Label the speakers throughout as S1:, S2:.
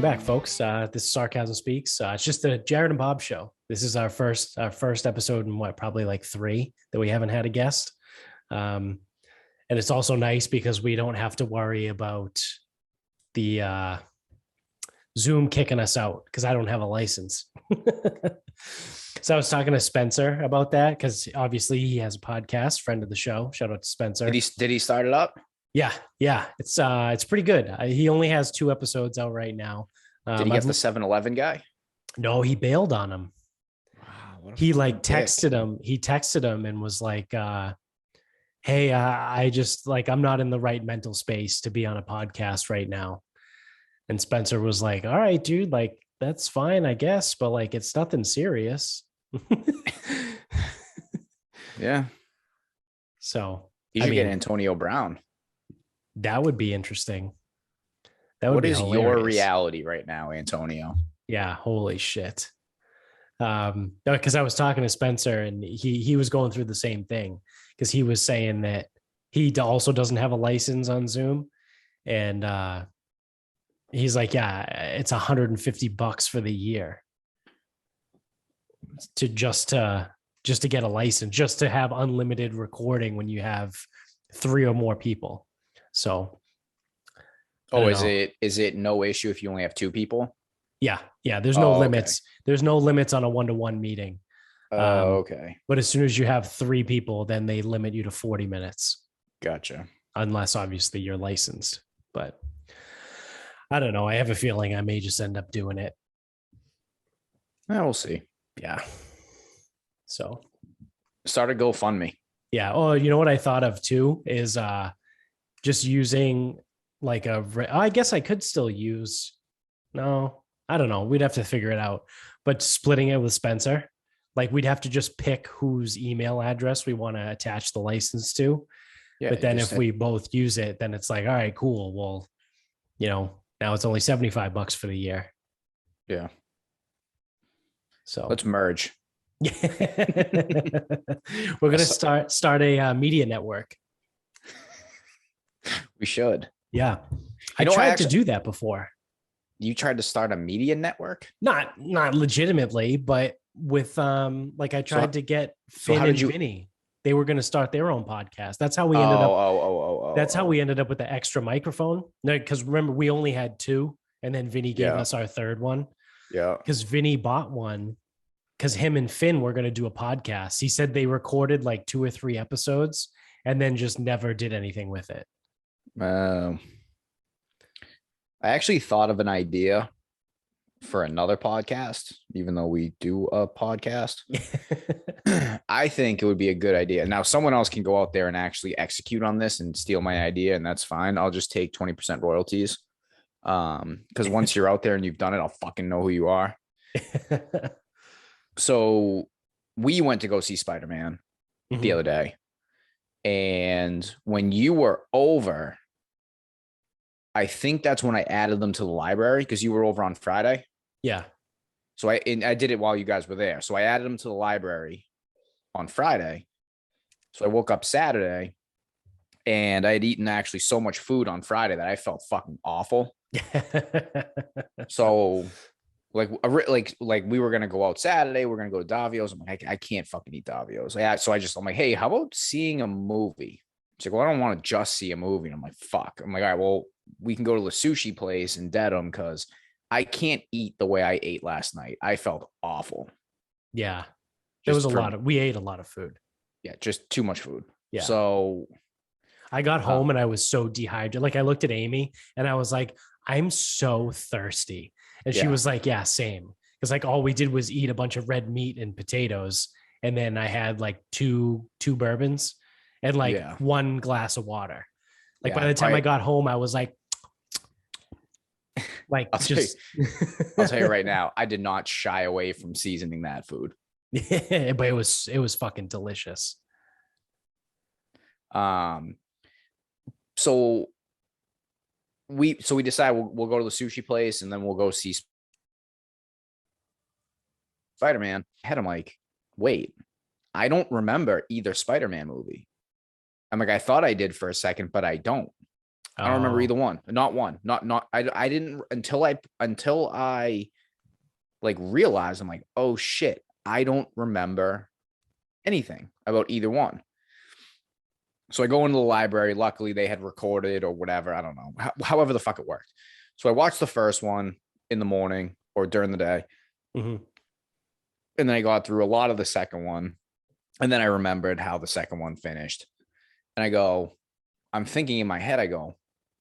S1: Welcome back, folks. This is Sarcasm Speaks. It's just the Jared and Bob show. This is our first episode in probably like 3 that we haven't had a guest. And it's also nice because we don't have to worry about the Zoom kicking us out because I don't have a license. So I was talking to Spencer about that because obviously he has a podcast, friend of the show. Shout out to Spencer.
S2: Did he start it up?
S1: Yeah. It's pretty good. He only has 2 episodes out right now.
S2: Did he get the 7-Eleven guy?
S1: No, he bailed on him.
S2: Wow,
S1: he like texted him. He texted him and was like, hey, I just like, I'm not in the right mental space to be on a podcast right now. And Spencer was like, all right, dude, like, that's fine, I guess. But like, it's nothing serious.
S2: Yeah.
S1: So
S2: you should get Antonio Brown.
S1: That would be interesting. What
S2: is your reality right now, Antonio?
S1: Yeah, holy shit. Because I was talking to Spencer and he was going through the same thing because he was saying that he also doesn't have a license on Zoom, and he's like, yeah, it's $150 for the year to just to get a license, just to have unlimited recording when you have 3 or more people. So,
S2: is it no issue if you only have 2 people?
S1: Yeah. There's no limits. Okay. There's no limits on a 1-to-1 meeting.
S2: Okay.
S1: But as soon as you have 3 people, then they limit you to 40 minutes.
S2: Gotcha.
S1: Unless obviously you're licensed. But I don't know. I have a feeling I may just end up doing it.
S2: We'll see.
S1: Yeah. So
S2: start a GoFundMe.
S1: Yeah. Oh, you know what I thought of too is just using like I guess I could still use. No, I don't know. We'd have to figure it out. But splitting it with Spencer, like we'd have to just pick whose email address we want to attach the license to. Yeah, but then if we both use it, then it's like, all right, cool. Well, now it's only $75 for the year.
S2: Yeah.
S1: So
S2: let's merge.
S1: We're gonna start a media network.
S2: We should.
S1: Yeah, I tried to do that before.
S2: You tried to start a media network?
S1: Not legitimately, but with I tried to get Finn and Vinny. They were going to start their own podcast. That's how we ended up. That's how we ended up with the extra microphone. No, because remember we only had 2, and then Vinny gave us our 3rd one.
S2: Yeah,
S1: because Vinny bought one. Because him and Finn were going to do a podcast. He said they recorded like 2 or 3 episodes and then just never did anything with it.
S2: I actually thought of an idea for another podcast, even though we do a podcast. I think it would be a good idea. Now, someone else can go out there and actually execute on this and steal my idea, and that's fine. I'll just take 20% royalties. Because once you're out there and you've done it, I'll fucking know who you are. So we went to go see Spider-Man the other day. And when you were over, I think that's when I added them to the library because you were over on Friday.
S1: Yeah.
S2: So I did it while you guys were there. So I added them to the library on Friday. So I woke up Saturday and I had eaten actually so much food on Friday that I felt fucking awful. So like we were going to go out Saturday. We're going to go to Davio's. I'm like, I can't fucking eat Davio's. So I'm like, hey, how about seeing a movie? She's like, well, I don't want to just see a movie. And I'm like, fuck. I'm like, all right, well, we can go to the sushi place in Dedham because I can't eat the way I ate last night. I felt awful.
S1: Yeah. We ate a lot of food.
S2: Yeah. Just too much food.
S1: Yeah.
S2: So
S1: I got home and I was so dehydrated. Like I looked at Amy and I was like, I'm so thirsty. And she was like, yeah, same. Because like all we did was eat a bunch of red meat and potatoes. And then I had like two bourbons and like 1 glass of water. Like by the time I got home, I was like
S2: I'll tell you right now, I did not shy away from seasoning that food.
S1: Yeah, but it was fucking delicious.
S2: So we decide we'll go to the sushi place and then we'll go see Spider-Man. I'm like, wait, I don't remember either Spider-Man movie. I'm like, I thought I did for a second, but I don't. I don't remember
S1: Oh,
S2: either one. Not one. Not. I didn't until I like realized I'm like, oh shit, I don't remember anything about either one. So I go into the library. Luckily, they had recorded or whatever. I don't know. However the fuck it worked. So I watched the first one in the morning or during the day.
S1: mhm.
S2: And then I got through a lot of the second one. And then I remembered how the second one finished. And I'm thinking in my head, I go,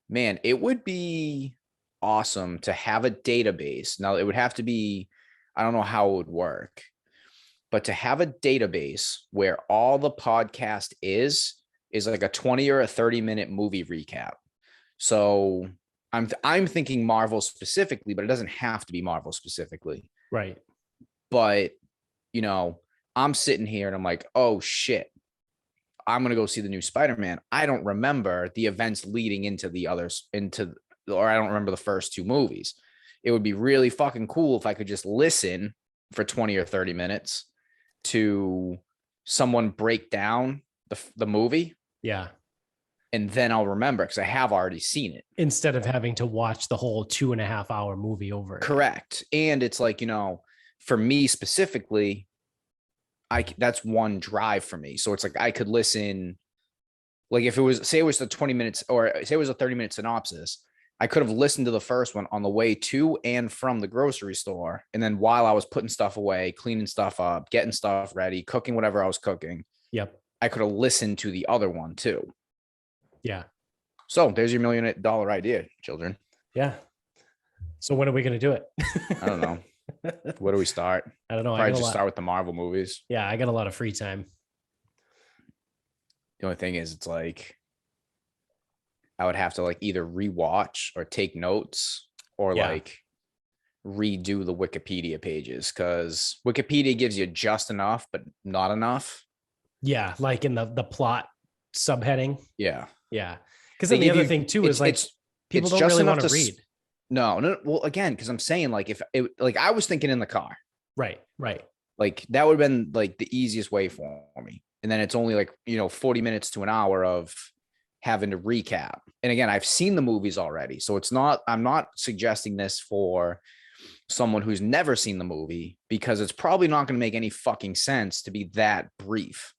S2: man, it would be awesome to have a database. Now, it would have to be, I don't know how it would work, but to have a database where all the podcast is like a 20 or a 30-minute movie recap. So I'm thinking Marvel specifically, but it doesn't have to be Marvel specifically.
S1: Right.
S2: But, I'm sitting here and I'm like, oh shit, I'm going to go see the new Spider-Man. I don't remember the events leading into the others, or I don't remember the first two movies. It would be really fucking cool if I could just listen for 20 or 30 minutes to someone break down the movie.
S1: Yeah.
S2: And then I'll remember because I have already seen it.
S1: Instead of having to watch the whole 2.5 hour movie over.
S2: Correct. And it's like, for me specifically, that's one drive for me. So it's like I could listen, like if it was, say it was the 20 minutes or say it was a 30-minute synopsis, I could have listened to the first one on the way to and from the grocery store. And then while I was putting stuff away, cleaning stuff up, getting stuff ready, cooking whatever I was cooking,
S1: Yep.
S2: I could have listened to the other one too.
S1: Yeah.
S2: So there's your $1 million idea, children.
S1: Yeah. So when are we going to do it?
S2: I don't know. Where do we start?
S1: I don't know.
S2: Probably just start with the Marvel movies.
S1: Yeah, I got a lot of free time.
S2: The only thing is, it's like I would have to like either rewatch or take notes or like redo the Wikipedia pages because Wikipedia gives you just enough, but not enough.
S1: Yeah, like in the plot subheading.
S2: Yeah.
S1: Yeah. Because then the other thing too is like people don't really want to read.
S2: No. Well, again, because I'm saying like if it like I was thinking in the car.
S1: Right.
S2: Like that would have been like the easiest way for me. And then it's only like, 40 minutes to an hour of having to recap. And again, I've seen the movies already. So I'm not suggesting this for someone who's never seen the movie because it's probably not going to make any fucking sense to be that brief.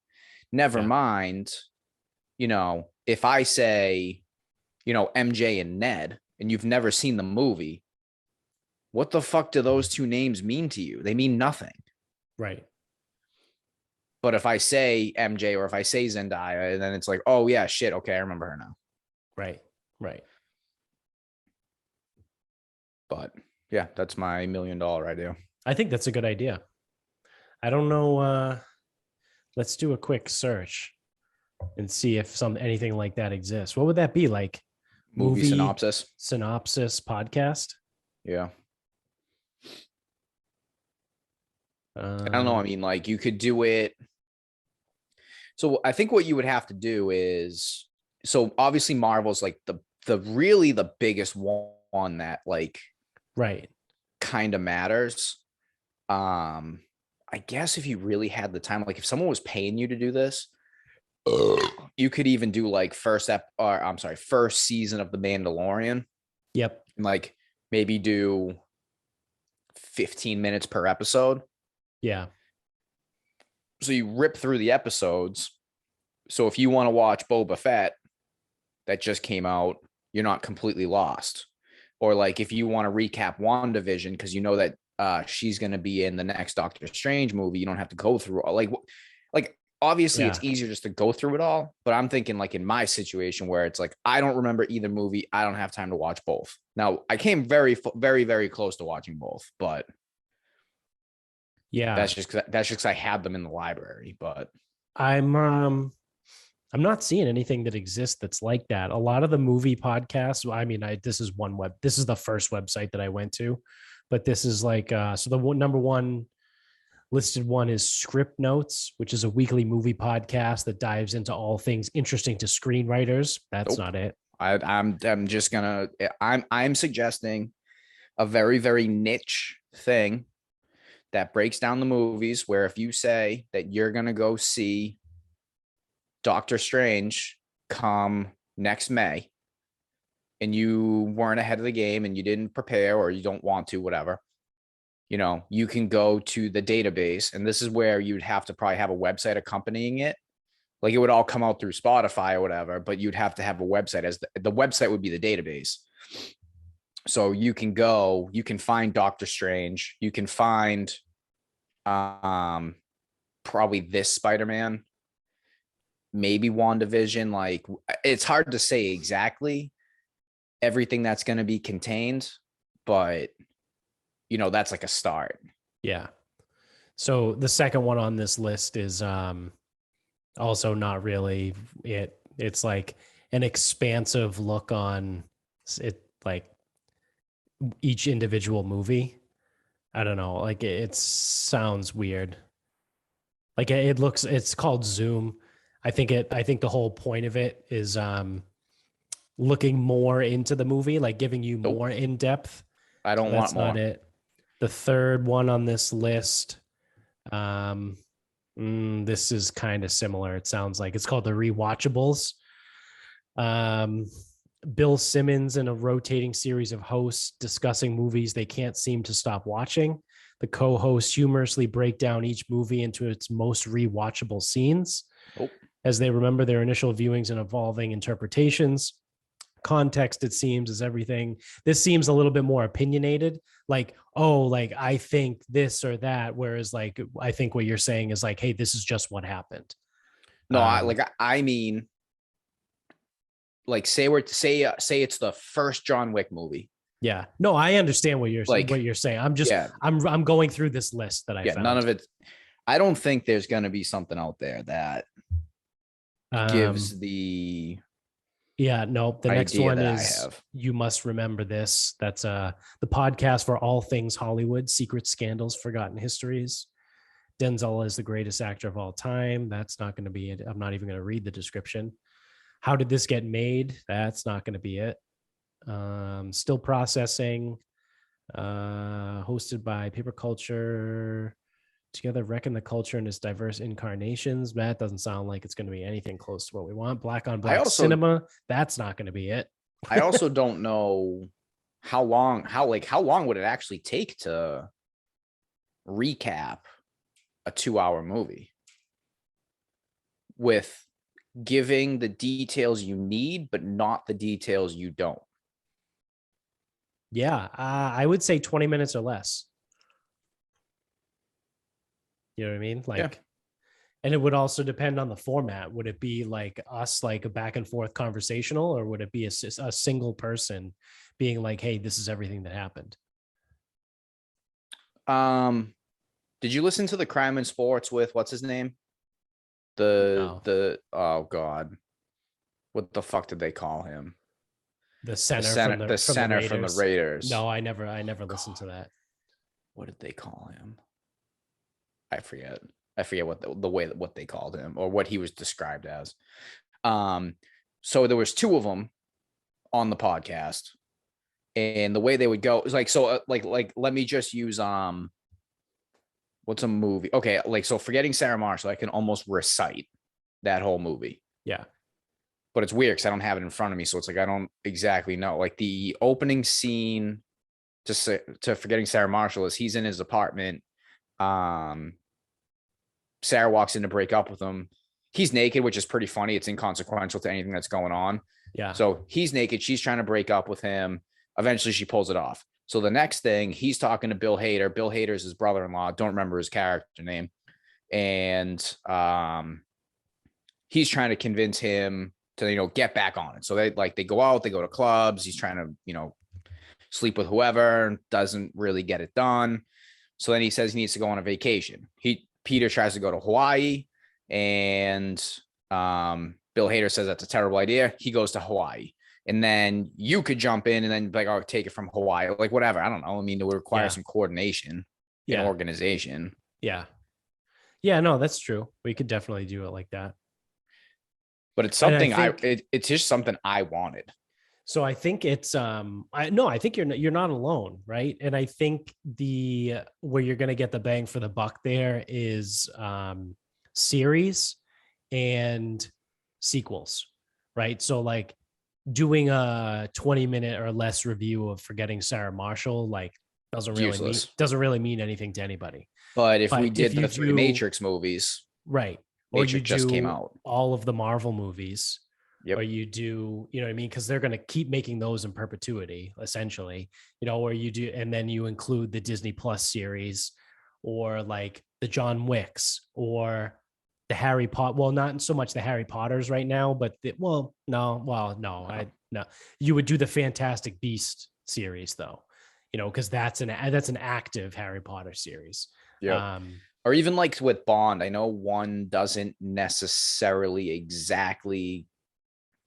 S2: Never mind, if I say, MJ and Ned, and you've never seen the movie, what the fuck do those two names mean to you? They mean nothing.
S1: Right.
S2: But if I say MJ or if I say Zendaya, then it's like, oh yeah, shit. Okay. I remember her now.
S1: Right.
S2: But yeah, that's my $1 million idea.
S1: I think that's a good idea. I don't know. Let's do a quick search and see if anything like that exists. What would that be? Like
S2: movie synopsis
S1: podcast?
S2: Yeah. I don't know. I mean, like you could do it. So I think what you would have to do is, so obviously Marvel's like the really the biggest one that like,
S1: right,
S2: kind of matters. I guess if you really had the time, like if someone was paying you to do this, you could even do like first season of The Mandalorian.
S1: Yep.
S2: And like maybe do 15 minutes per episode.
S1: Yeah.
S2: So you rip through the episodes. So if you want to watch Boba Fett that just came out, you're not completely lost. Or like if you want to recap WandaVision because you know that she's going to be in the next Doctor Strange movie, you don't have to go through like obviously it's easier just to go through it all. But I'm thinking like in my situation where it's like I don't remember either movie, I don't have time to watch both. Now I came very, very, very close to watching both, but
S1: yeah,
S2: that's just because I had them in the library. But
S1: I'm not seeing anything that exists that's like that. A lot of the movie podcasts, I mean, this is the first website that I went to, but this is like, so the number one listed one is Script Notes, which is a weekly movie podcast that dives into all things interesting to screenwriters. That's not it.
S2: I'm suggesting a very, very niche thing that breaks down the movies where if you say that you're going to go see Doctor Strange come next May, and you weren't ahead of the game and you didn't prepare or you don't want to, whatever, you can go to the database, and this is where you'd have to probably have a website accompanying it. Like it would all come out through Spotify or whatever, but you'd have to have a website, as the website would be the database. So you can find Doctor Strange. You can find probably this Spider-Man, maybe WandaVision. Like it's hard to say exactly everything that's going to be contained, but that's like a start.
S1: Yeah. So the second one on this list is also not really it. It's like an expansive look on it, like each individual movie. I don't know, like it sounds weird. Like it's called Zoom. I think the whole point of it is looking more into the movie, like giving you more in depth.
S2: I don't want more.
S1: That's not it. The third one on this list, this is kind of similar. It sounds like it's called The Rewatchables. Bill Simmons and a rotating series of hosts discussing movies they can't seem to stop watching. The co-hosts humorously break down each movie into its most rewatchable scenes as they remember their initial viewings and evolving interpretations. Context, it seems, is everything. This seems a little bit more opinionated, like, like I think this or that, whereas like I think what you're saying is like, hey, this is just what happened.
S2: No, I mean, like say it's the first John Wick movie.
S1: Yeah. No, I understand what you're saying. I'm just I'm going through this list that I found.
S2: None of it. I don't think there's going to be something out there that gives the
S1: the next one is You Must Remember This. That's the podcast for all things Hollywood, secret scandals, forgotten histories. Denzel is the greatest actor of all time. That's not going to be it. I'm not even going to read the description. How did this get made? That's not going to be it. Still processing. Hosted by Paper Culture. Together wrecking the culture in its diverse incarnations. That doesn't sound like it's going to be anything close to what we want. Black on Black cinema. That's not going to be it.
S2: I also don't know how long would it actually take to recap a 2-hour movie with giving the details you need, but not the details you don't.
S1: Yeah, I would say 20 minutes or less. You know what I mean? And it would also depend on the format. Would it be like us, like a back and forth conversational, or would it be a single person being like, hey, this is everything that happened?
S2: Did you listen to the Crime and Sports with what's his name? Oh God, what the fuck did they call him?
S1: The center from the Raiders. No, I never listened to that.
S2: What did they call him? I forget what they called him or what he was described as. So there was 2 of them on the podcast, and the way they would go is like, let me just use what's a movie? Okay, so Forgetting Sarah Marshall, I can almost recite that whole movie.
S1: Yeah.
S2: But it's weird because I don't have it in front of me. So it's like I don't exactly know. Like the opening scene to Forgetting Sarah Marshall is he's in his apartment. Sarah walks in to break up with him. He's naked, which is pretty funny. It's inconsequential to anything that's going on.
S1: Yeah.
S2: So he's naked. She's trying to break up with him. Eventually she pulls it off. So the next thing, he's talking to Bill Hader. Bill Hader's his brother-in-law. Don't remember his character name. And he's trying to convince him to, get back on it. So they go out, they go to clubs. He's trying to, sleep with whoever, doesn't really get it done. So then he says he needs to go on a vacation. Peter tries to go to Hawaii, and Bill Hader says that's a terrible idea. He goes to Hawaii. And then you could jump in and then take it from Hawaii, like whatever. I don't know. I mean, it would require some coordination and organization.
S1: Yeah. Yeah, no, that's true. We could definitely do it like that.
S2: But it's something it's just something I wanted.
S1: So I think it's I think you're not alone, right? And I think where you're going to get the bang for the buck there is series and sequels, right? So like doing a 20-minute or less review of Forgetting Sarah Marshall, like doesn't really mean anything to anybody.
S2: But if we
S1: But if
S2: did
S1: you
S2: the three
S1: do
S2: Matrix movies,
S1: right, or you
S2: Matrix just came
S1: do
S2: out.
S1: all of the Marvel movies,
S2: Yep.
S1: or you do, you know what I mean? Because they're going to keep making those in perpetuity, essentially, you know, or you do, and then you include the Disney Plus series, or like the John Wicks, or the Harry Potter. Well, not so much the Harry Potters right now, but no. You would do the Fantastic Beast series though, you know, because that's an active Harry Potter series.
S2: Yeah. Or even like with Bond, I know one doesn't necessarily exactly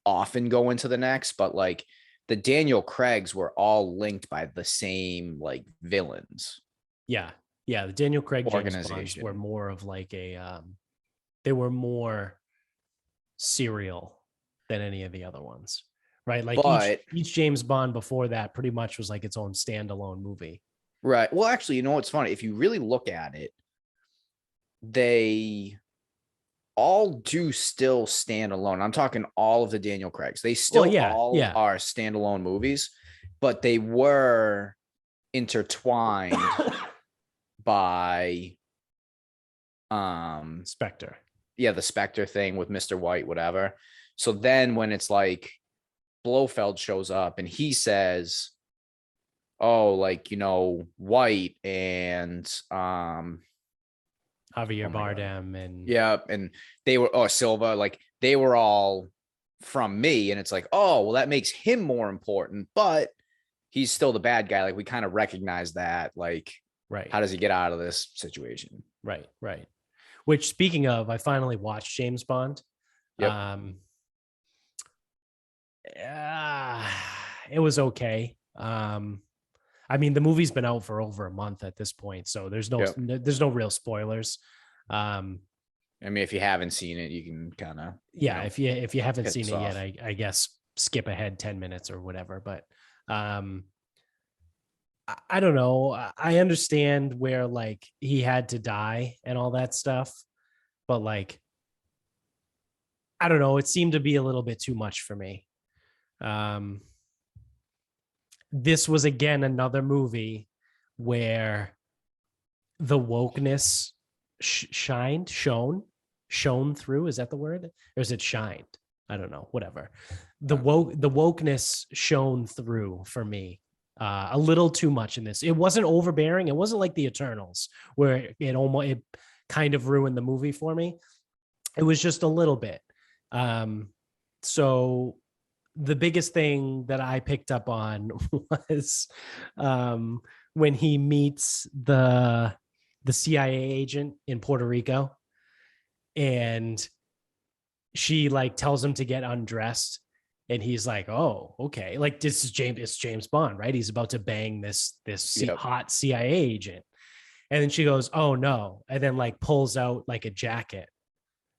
S2: often go into the next, but like the Daniel Craigs were all linked by the same like villains.
S1: Yeah. The Daniel Craig James Bonds
S2: organization
S1: were more of like a they were more serial than any of the other ones, right? Like
S2: But
S1: each James Bond before that pretty much was like its own standalone movie.
S2: right. Well, actually, you know what's funny? If you really look at it, they all do still stand alone. I'm talking all of the Daniel Craigs. They still are standalone movies, but they were intertwined by
S1: Spectre.
S2: Yeah, the Spectre thing with Mr. White, whatever. So then when it's like Blofeld shows up and he says, oh, like, you know, White and
S1: Javier Bardem and
S2: and they were Silva, like they were all from me, and it's like, oh, well, that makes him more important, but he's still the bad guy. Like we kind of recognize that, like,
S1: right,
S2: how does he get out of this situation?
S1: Right. Which, speaking of, I finally watched James Bond.
S2: Yep.
S1: It was okay. I mean, the movie's been out for over a month at this point, so there's no real spoilers. I
S2: mean, if you haven't seen it, you can kind of
S1: if you haven't seen it yet, I guess skip ahead 10 minutes or whatever. But I don't know. I understand where like he had to die and all that stuff, but like I don't know. It seemed to be a little bit too much for me. This was again another movie where the wokeness shone through. Is that the word? Or is it shined? I don't know. Whatever. The wokeness shone through for me a little too much in this. It wasn't overbearing. It wasn't like the Eternals where it kind of ruined the movie for me. It was just a little bit. So the biggest thing that I picked up on was when he meets the CIA agent in Puerto Rico, and she like tells him to get undressed, and he's like, "Oh, okay." Like it's James Bond, right? He's about to bang this hot CIA agent, and then she goes, "Oh no," and then like pulls out like a jacket,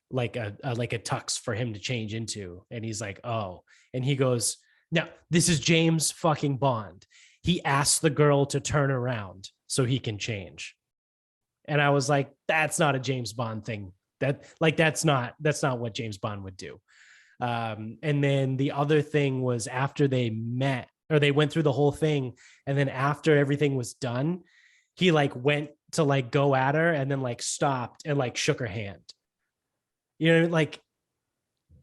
S1: like a tux for him to change into, and he's like, "Oh," and he goes, "Now this is James fucking Bond. He asked the girl to turn around so he can change." And I was like, "That's not a James Bond thing. That's not what James Bond would do." And then the other thing was after they met, or they went through the whole thing, and then after everything was done, he like went to like go at her and then like stopped and like shook her hand. You know, like,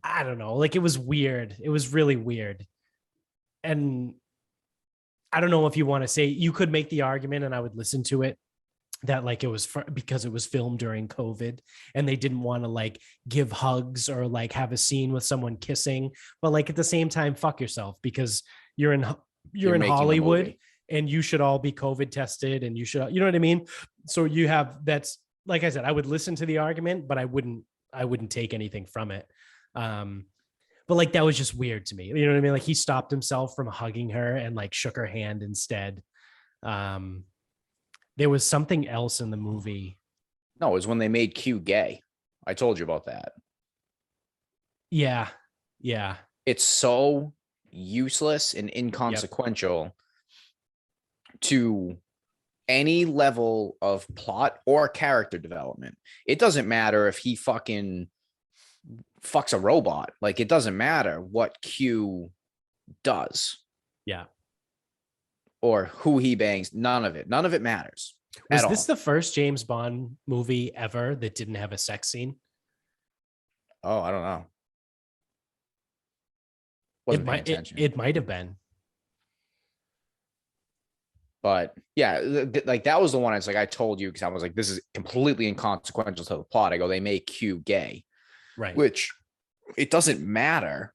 S1: I don't know, like it was weird. It was really weird. And I don't know if you want to say, you could make the argument, and I would listen to it, that like it was because it was filmed during COVID and they didn't want to like give hugs or like have a scene with someone kissing. But like at the same time, fuck yourself, because you're in Hollywood and you should all be COVID tested, and you should, you know what I mean? So you have, that's, like I said, I would listen to the argument, but I wouldn't take anything from it. But like, that was just weird to me. You know what I mean? Like he stopped himself from hugging her and like shook her hand instead. There was something else in the movie.
S2: No, it was when they made Q gay. I told you about that.
S1: Yeah.
S2: It's so useless and inconsequential to any level of plot or character development. It doesn't matter if he fucking fucks a robot. Like, it doesn't matter what Q does.
S1: Yeah.
S2: Or who he bangs. None of it matters.
S1: Was this the first James Bond movie ever that didn't have a sex scene?
S2: Oh, I don't know. Wasn't paying attention.
S1: It might have been.
S2: But yeah, like that was the one. It's like I told you, because I was like, this is completely inconsequential to the plot. I go, they make Q gay,
S1: right?
S2: Which it doesn't matter,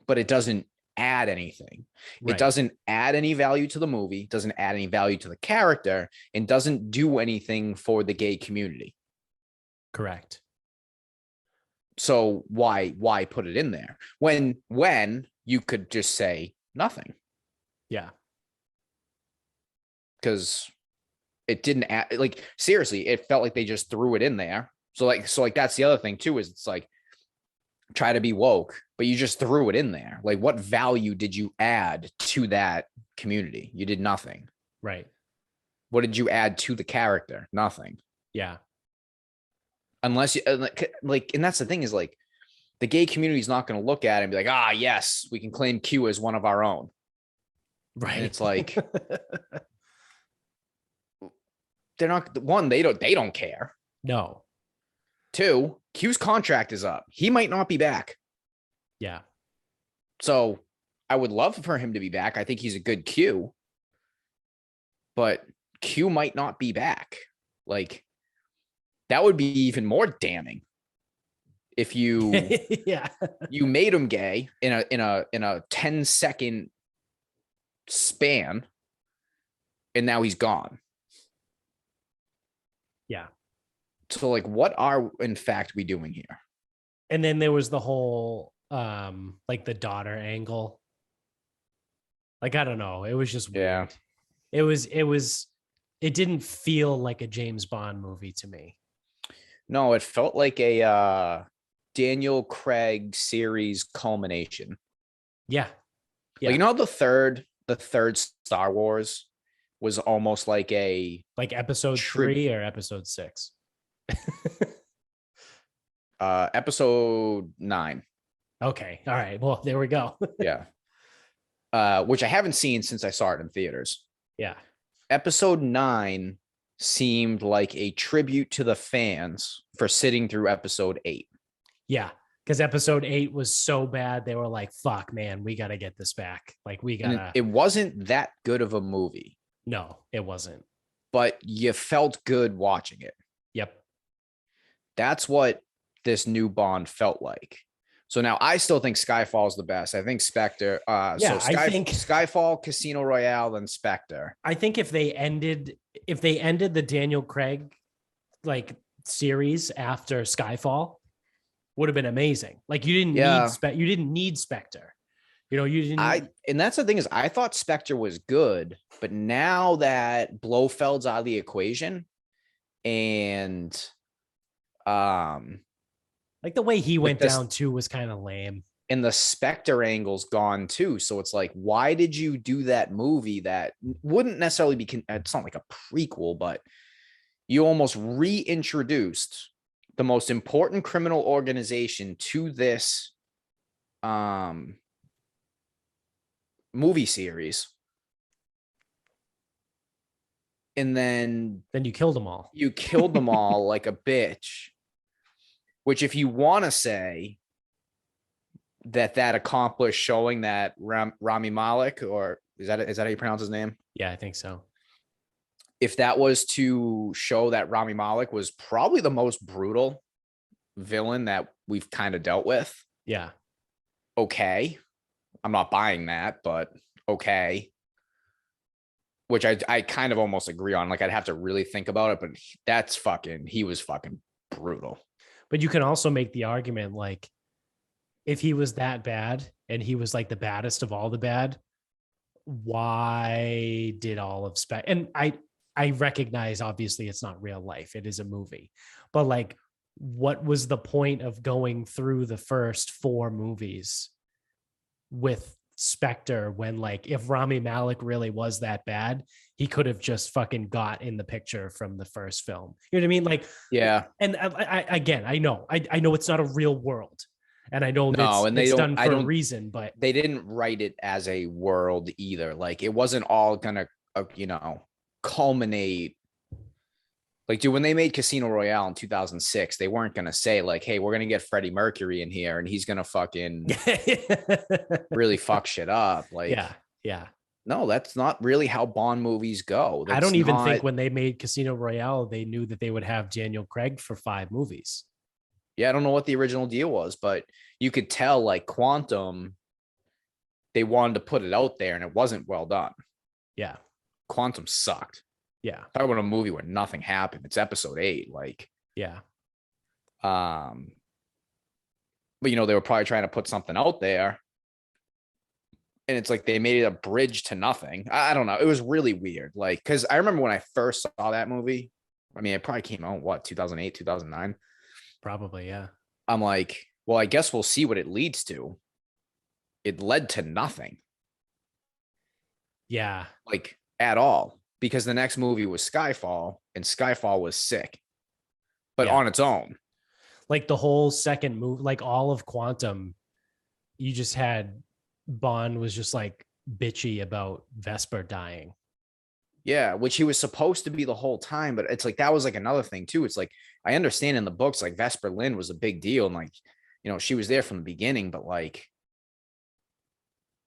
S2: but it doesn't add anything. Right. It doesn't add any value to the movie, doesn't add any value to the character, and doesn't do anything for the gay community.
S1: Correct.
S2: So why put it in there when you could just say nothing?
S1: Yeah.
S2: Because it didn't add, like, seriously, it felt like they just threw it in there. So like that's the other thing too, is it's like, try to be woke, but you just threw it in there. Like, what value did you add to that community? You did nothing.
S1: Right.
S2: What did you add to the character? Nothing.
S1: Yeah.
S2: Unless you like, and that's the thing, is like, the gay community is not going to look at it and be like, ah, yes, we can claim Q as one of our own.
S1: Right.
S2: And it's like, they're not, one, they don't care.
S1: No.
S2: Two, Q's contract is up. He might not be back.
S1: Yeah.
S2: So I would love for him to be back. I think he's a good Q, but Q might not be back. Like, that would be even more damning if you
S1: yeah,
S2: you made him gay in a 10-second span, and now he's gone.
S1: Yeah.
S2: So like, what are in fact we doing here?
S1: And then there was the whole like the daughter angle. Like, I don't know. It was just weird. It didn't feel like a James Bond movie to me.
S2: No, it felt like a Daniel Craig series culmination.
S1: Yeah.
S2: Yeah. Like, you know, the third Star Wars was almost like
S1: episode 3 or episode 6.
S2: Episode 9.
S1: Okay. All right. Well, there we go.
S2: Yeah. Which I haven't seen since I saw it in theaters.
S1: Yeah.
S2: Episode 9 seemed like a tribute to the fans for sitting through episode 8.
S1: Yeah. Because episode 8 was so bad, they were like, fuck, man, we got to get this back. Like, we got to.
S2: It wasn't that good of a movie.
S1: No, it wasn't.
S2: But you felt good watching it.
S1: Yep.
S2: That's what this new Bond felt like. So now I still think Skyfall's the best. I think Spectre. I think Skyfall, Casino Royale, and Spectre.
S1: I think if they ended the Daniel Craig like series after Skyfall, would have been amazing. Like, you didn't need Spectre. You know, you didn't.
S2: And that's the thing, is I thought Spectre was good, but now that Blofeld's out of the equation, and
S1: like the way he went down too was kind of lame.
S2: And the Spectre angle's gone too. So it's like, why did you do that movie that wouldn't necessarily be, it's not like a prequel, but you almost reintroduced the most important criminal organization to this movie series. And then
S1: you killed them all.
S2: You killed them all like a bitch. Which, if you want to say that accomplished showing that Rami Malek, or is that how you pronounce his name?
S1: Yeah, I think so.
S2: If that was to show that Rami Malek was probably the most brutal villain that we've kind of dealt with.
S1: Yeah.
S2: Okay. I'm not buying that, but okay. Which I kind of almost agree on. Like, I'd have to really think about it, but he was fucking brutal.
S1: But you can also make the argument, like, if he was that bad and he was like the baddest of all the bad, why did all of and I recognize, obviously, it's not real life. It is a movie. But like, what was the point of going through the first 4 movies with Spectre when, like, if Rami Malek really was that bad, he could have just fucking got in the picture from the first film. You know what I mean? Like,
S2: yeah.
S1: And I know it's not a real world, And I know
S2: No, and they
S1: it's
S2: don't.
S1: done
S2: I
S1: for a
S2: don't.
S1: reason, but
S2: They didn't write it as a world either. Like it wasn't all gonna, culminate. Like, dude, when they made Casino Royale in 2006, they weren't gonna say like, "Hey, we're gonna get Freddie Mercury in here and he's gonna fucking really fuck shit up." Like,
S1: yeah, yeah.
S2: no, that's not really how Bond movies go.
S1: I
S2: That's
S1: don't even think
S2: not.
S1: when they made Casino Royale, they knew that they would have Daniel Craig for 5 movies.
S2: Yeah, I don't know what the original deal was, but you could tell like Quantum, they wanted to put it out there and it wasn't well done.
S1: Yeah,
S2: Quantum sucked.
S1: yeah,
S2: Talk about a movie where nothing happened. It's episode 8. Like,
S1: yeah,
S2: but they were probably trying to put something out there. And it's like they made it a bridge to nothing. I don't know. It was really weird. Like, because I remember when I first saw that movie, I mean, it probably came out, 2008, 2009?
S1: probably, yeah.
S2: I'm like, well, I guess we'll see what it leads to. It led to nothing.
S1: Yeah.
S2: Like, at all. Because the next movie was Skyfall, and Skyfall was sick. But on its own.
S1: Like the whole second movie, like all of Quantum, you just had Bond was just like bitchy about Vesper dying.
S2: Yeah, which he was supposed to be the whole time, but it's like that was like another thing too. It's like I understand in the books, like Vesper Lynd was a big deal, and like she was there from the beginning, but like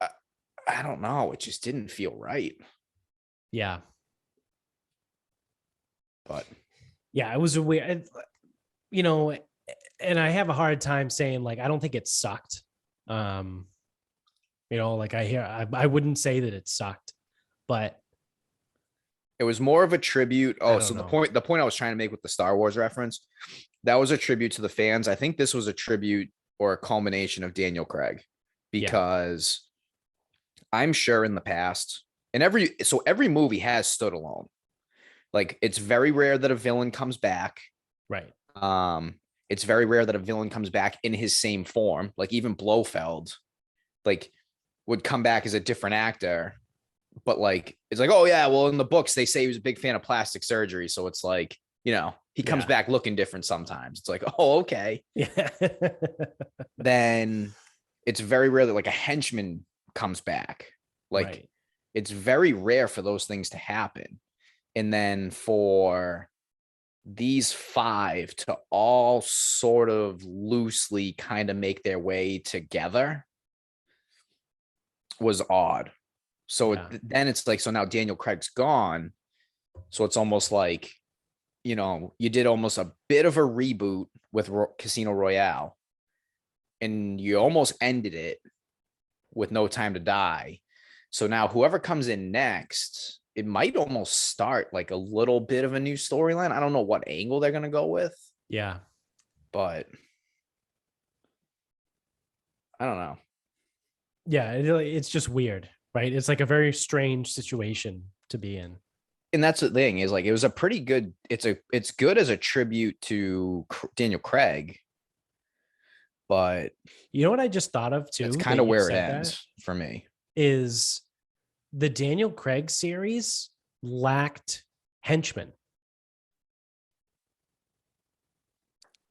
S2: I don't know, it just didn't feel right.
S1: Yeah,
S2: but
S1: yeah, it was a weird, and I have a hard time saying like I don't think it sucked. Like I wouldn't say that it sucked, but
S2: it was more of a tribute. Oh, so
S1: know.
S2: the point I was trying to make with the Star Wars reference, that was a tribute to the fans. I think this was a tribute or a culmination of Daniel Craig, because I'm sure in the past, and every movie has stood alone. Like it's very rare that a villain comes back.
S1: Right.
S2: It's very rare that a villain comes back in his same form. Like even Blofeld, like would come back as a different actor, but like it's like, oh yeah, well in the books they say he was a big fan of plastic surgery, so it's like he comes back looking different sometimes. It's like, oh okay.
S1: Yeah.
S2: Then it's very rare that like a henchman comes back. Like it's very rare for those things to happen. And then for these 5 to all sort of loosely kind of make their way together was odd. So then it's like, so now Daniel Craig's gone. So it's almost like, you did almost a bit of a reboot with Casino Royale, and you almost ended it with No Time to Die. So now whoever comes in next, it might almost start like a little bit of a new storyline. I don't know what angle they're going to go with.
S1: Yeah.
S2: But I don't know.
S1: Yeah. It's just weird, right? It's like a very strange situation to be in.
S2: And that's the thing is like, it was a pretty good, it's good as a tribute to Daniel Craig. But
S1: you know what I just thought of too?
S2: It's kind of where it ends for me.
S1: Is the Daniel Craig series lacked henchmen.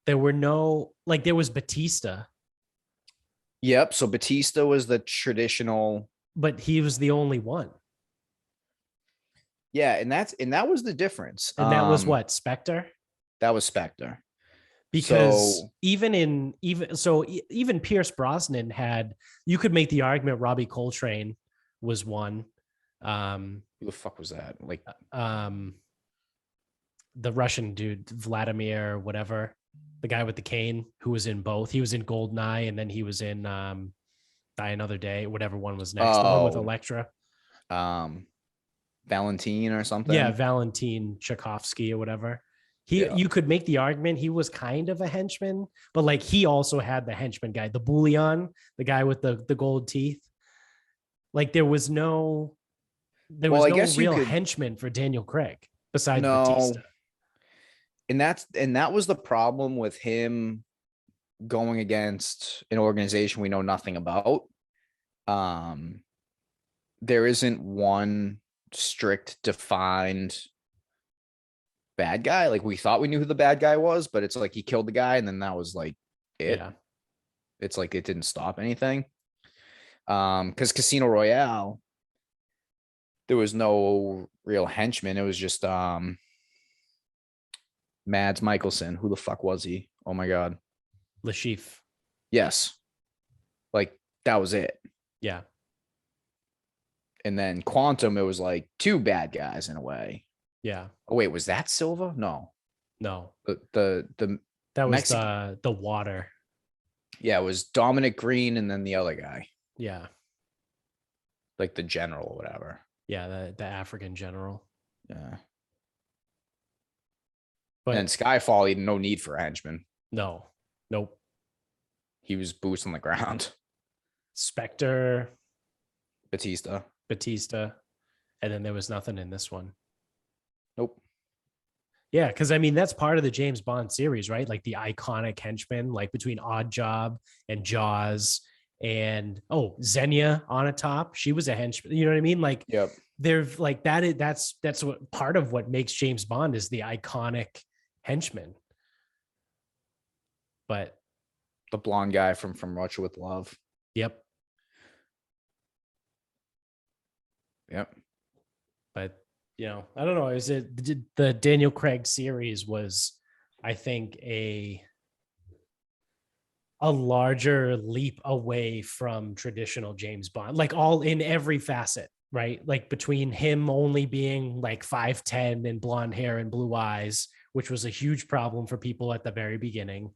S1: There were no, like there was Batista.
S2: Yep. So Batista was the traditional.
S1: But he was the only one.
S2: Yeah. And that was the difference.
S1: And that was what? Spectre?
S2: That was Spectre.
S1: Because even Pierce Brosnan you could make the argument Robbie Coltrane was one.
S2: Who the fuck was that? Like
S1: the Russian dude, Vladimir, whatever, the guy with the cane who was in both. He was in Goldeneye, and then he was in Die Another Day, whatever one was next. The one with Elektra.
S2: Valentine or something.
S1: Yeah, Valentin Tchaikovsky or whatever. You could make the argument he was kind of a henchman, but like he also had the henchman guy, the Bouillon, the guy with the gold teeth. Like there was no real henchman for Daniel Craig besides Batista.
S2: And that was the problem with him going against an organization we know nothing about. There isn't one strict defined bad guy. Like we thought we knew who the bad guy was, but it's like he killed the guy and then that was like it.
S1: Yeah.
S2: it's like it didn't stop anything. Because Casino Royale, there was no real henchman. It was just Mads Mikkelsen. Who the fuck was he? Oh my god.
S1: Lashif.
S2: Yes. Like that was it.
S1: Yeah.
S2: And then Quantum, it was like two bad guys in a way.
S1: Yeah.
S2: Oh wait, was that Silva? No. The
S1: that was
S2: Mexican.
S1: the water.
S2: Yeah, it was Dominic Green and then the other guy.
S1: Yeah.
S2: Like the general or whatever.
S1: Yeah, the African general.
S2: Yeah.
S1: But
S2: and Skyfall, he had no need for a henchman.
S1: No. Nope.
S2: He was boots on the ground.
S1: Spectre.
S2: Batista.
S1: And then there was nothing in this one.
S2: Nope.
S1: Yeah, because I mean, that's part of the James Bond series, right? Like the iconic henchmen, like between Odd Job and Jaws and Xenia on a top. She was a henchman. You know what I mean? Like,
S2: yep.
S1: They're like that. That's what part of what makes James Bond is the iconic henchman. But
S2: the blonde guy from Russia with Love.
S1: Yep. But I don't know. Is it the Daniel Craig series was, I think, a larger leap away from traditional James Bond, like all in every facet, right? Like between him only being like 5'10" and blonde hair and blue eyes, which was a huge problem for people at the very beginning.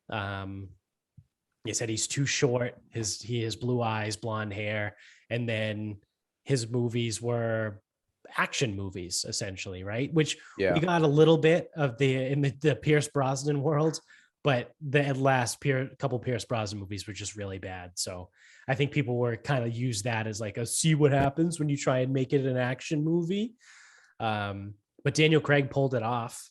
S1: He said he's too short. He has blue eyes, blonde hair, and then his movies were action movies essentially, right? Which we got a little bit of in the Pierce Brosnan world, but the last couple Pierce Brosnan movies were just really bad. So I think people were kind of use that as like a see what happens when you try and make it an action movie. But Daniel Craig pulled it off.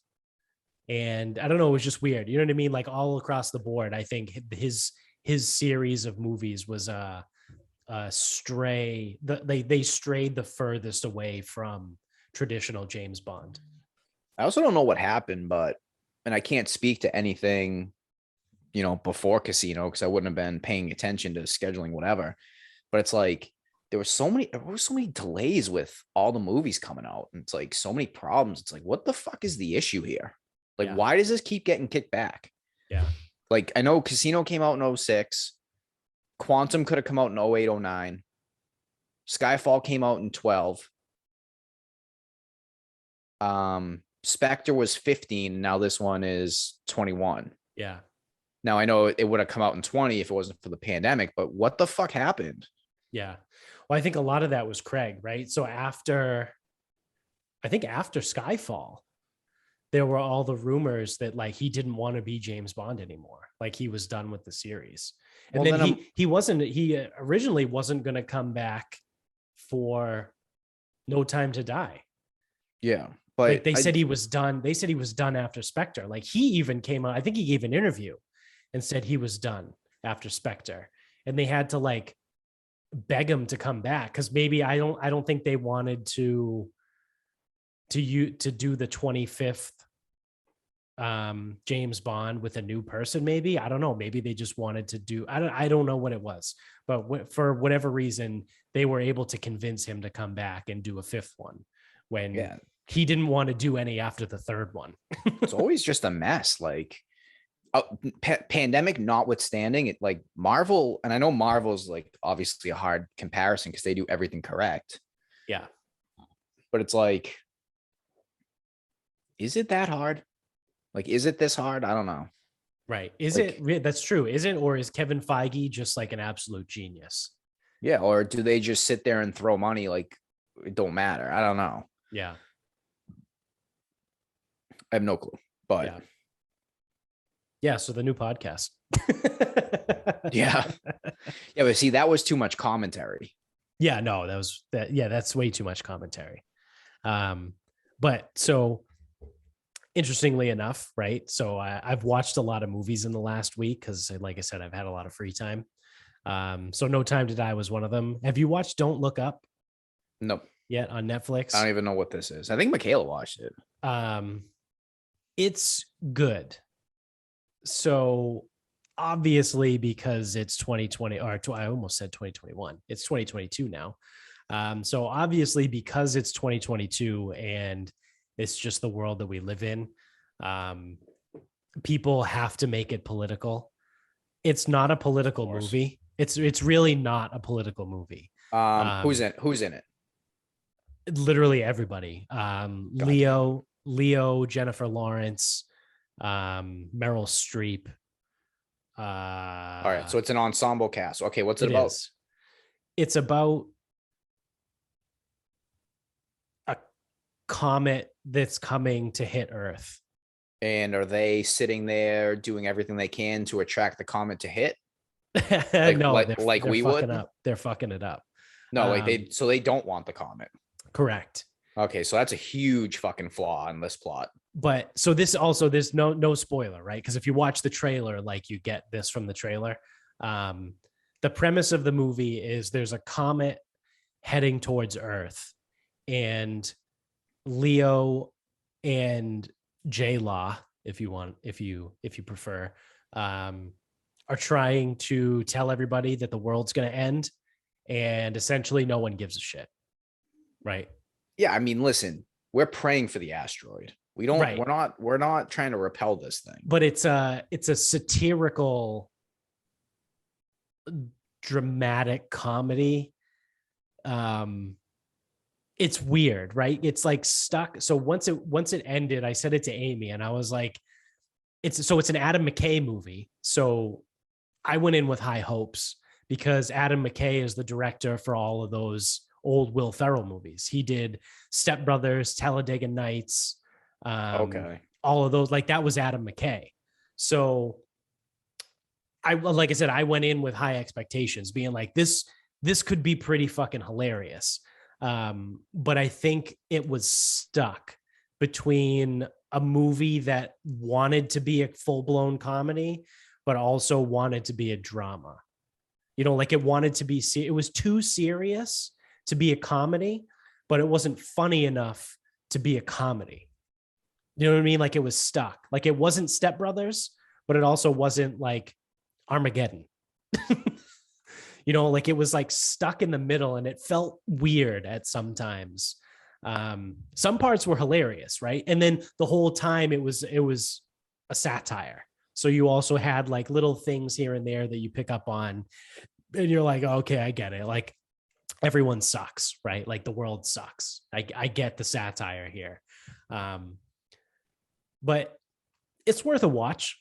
S1: And I don't know, it was just weird. You know what I mean? Like all across the board, I think his series of movies was stray. They strayed the furthest away from traditional James Bond.
S2: I also don't know what happened, and I can't speak to anything, before Casino because I wouldn't have been paying attention to scheduling, whatever. But it's like there were so many delays with all the movies coming out, and it's like so many problems. It's like, what the fuck is the issue here? Like, why does this keep getting kicked back?
S1: Yeah.
S2: Like, I know Casino came out in 2006. Quantum could have come out in 2008, 2009. Skyfall came out in 2012. Spectre was 15. Now this one is 21.
S1: Yeah.
S2: Now I know it would have come out in 20 if it wasn't for the pandemic, but what the fuck happened?
S1: Yeah. Well, I think a lot of that was Craig, right? So after Skyfall, there were all the rumors that like he didn't want to be James Bond anymore. Like he was done with the series. And well, then he originally wasn't going to come back for No Time to Die.
S2: Yeah. But
S1: like they said he was done. They said he was done after Spectre. Like he even came out, I think he gave an interview and said he was done after Spectre. And they had to like beg him to come back. Cause maybe I don't think they wanted to do the 25th James Bond with a new person. Maybe, I don't know. Maybe they just wanted to do, I don't know what it was, but for whatever reason, they were able to convince him to come back and do a fifth one when he didn't want to do any after the third one.
S2: It's always just a mess. Like pandemic notwithstanding, it like Marvel, and I know Marvel's like obviously a hard comparison because they do everything correct.
S1: Yeah.
S2: But it's like, is it that hard? Like, is it this hard? I don't know.
S1: Right. Is it? That's true. Is it? Or is Kevin Feige just like an absolute genius?
S2: Yeah. Or do they just sit there and throw money? Like it don't matter. I don't know.
S1: Yeah.
S2: I have no clue, but
S1: yeah. So the new podcast.
S2: Yeah. But see, that was too much commentary.
S1: Yeah, no, that's way too much commentary. But so interestingly enough, right? So I've watched a lot of movies in the last week because, like I said, I've had a lot of free time. So No Time to Die was one of them. Have you watched Don't Look Up?
S2: Nope.
S1: Yet on Netflix?
S2: I don't even know what this is. I think Michaela watched it.
S1: It's good. So obviously because it's 2020, or I almost said 2021. It's 2022 now. So obviously because it's 2022 and it's just the world that we live in, people have to make it political. It's not a political movie. It's really not a political movie.
S2: Who's in it?
S1: Literally everybody.
S2: Gotcha.
S1: Leo, Jennifer Lawrence, Meryl Streep.
S2: All right, so it's an ensemble cast. Okay, what's it about?
S1: It's about a comet that's coming to hit Earth.
S2: And are they sitting there doing everything they can to attract the comet to hit?
S1: No,
S2: like we would.
S1: They're fucking it up.
S2: No, they don't want the comet.
S1: Correct.
S2: Okay, so that's a huge fucking flaw in this plot.
S1: But so this also, there's no spoiler, right? Because if you watch the trailer, like you get this from the trailer. The premise of the movie is there's a comet heading towards Earth, and Leo and J-Law, if you prefer, are trying to tell everybody that the world's going to end, and essentially no one gives a shit, right?
S2: Yeah, I mean, listen, we're praying for the asteroid. We don't. Right. We're not trying to repel this thing.
S1: But it's a satirical, dramatic comedy. It's weird, right? It's like stuck. So once it ended, I said it to Amy, and I was like, it's an Adam McKay movie. So I went in with high hopes because Adam McKay is the director for all of those old Will Ferrell movies. He did Step Brothers, Talladega Nights, all of those. Like that was Adam McKay. So like I said, I went in with high expectations, being like, this could be pretty fucking hilarious. But I think it was stuck between a movie that wanted to be a full-blown comedy, but also wanted to be a drama. You know, like it wanted to be, it was too serious to be a comedy, but it wasn't funny enough to be a comedy. You know what I mean? Like it was stuck. Like it wasn't Step Brothers, but it also wasn't like Armageddon. You know, like it was like stuck in the middle, and it felt weird at sometimes. Some parts were hilarious, right? And then the whole time it was a satire. So you also had like little things here and there that you pick up on, and you're like, oh, okay, I get it. Like everyone sucks, right? Like the world sucks. I get the satire here. But it's worth a watch.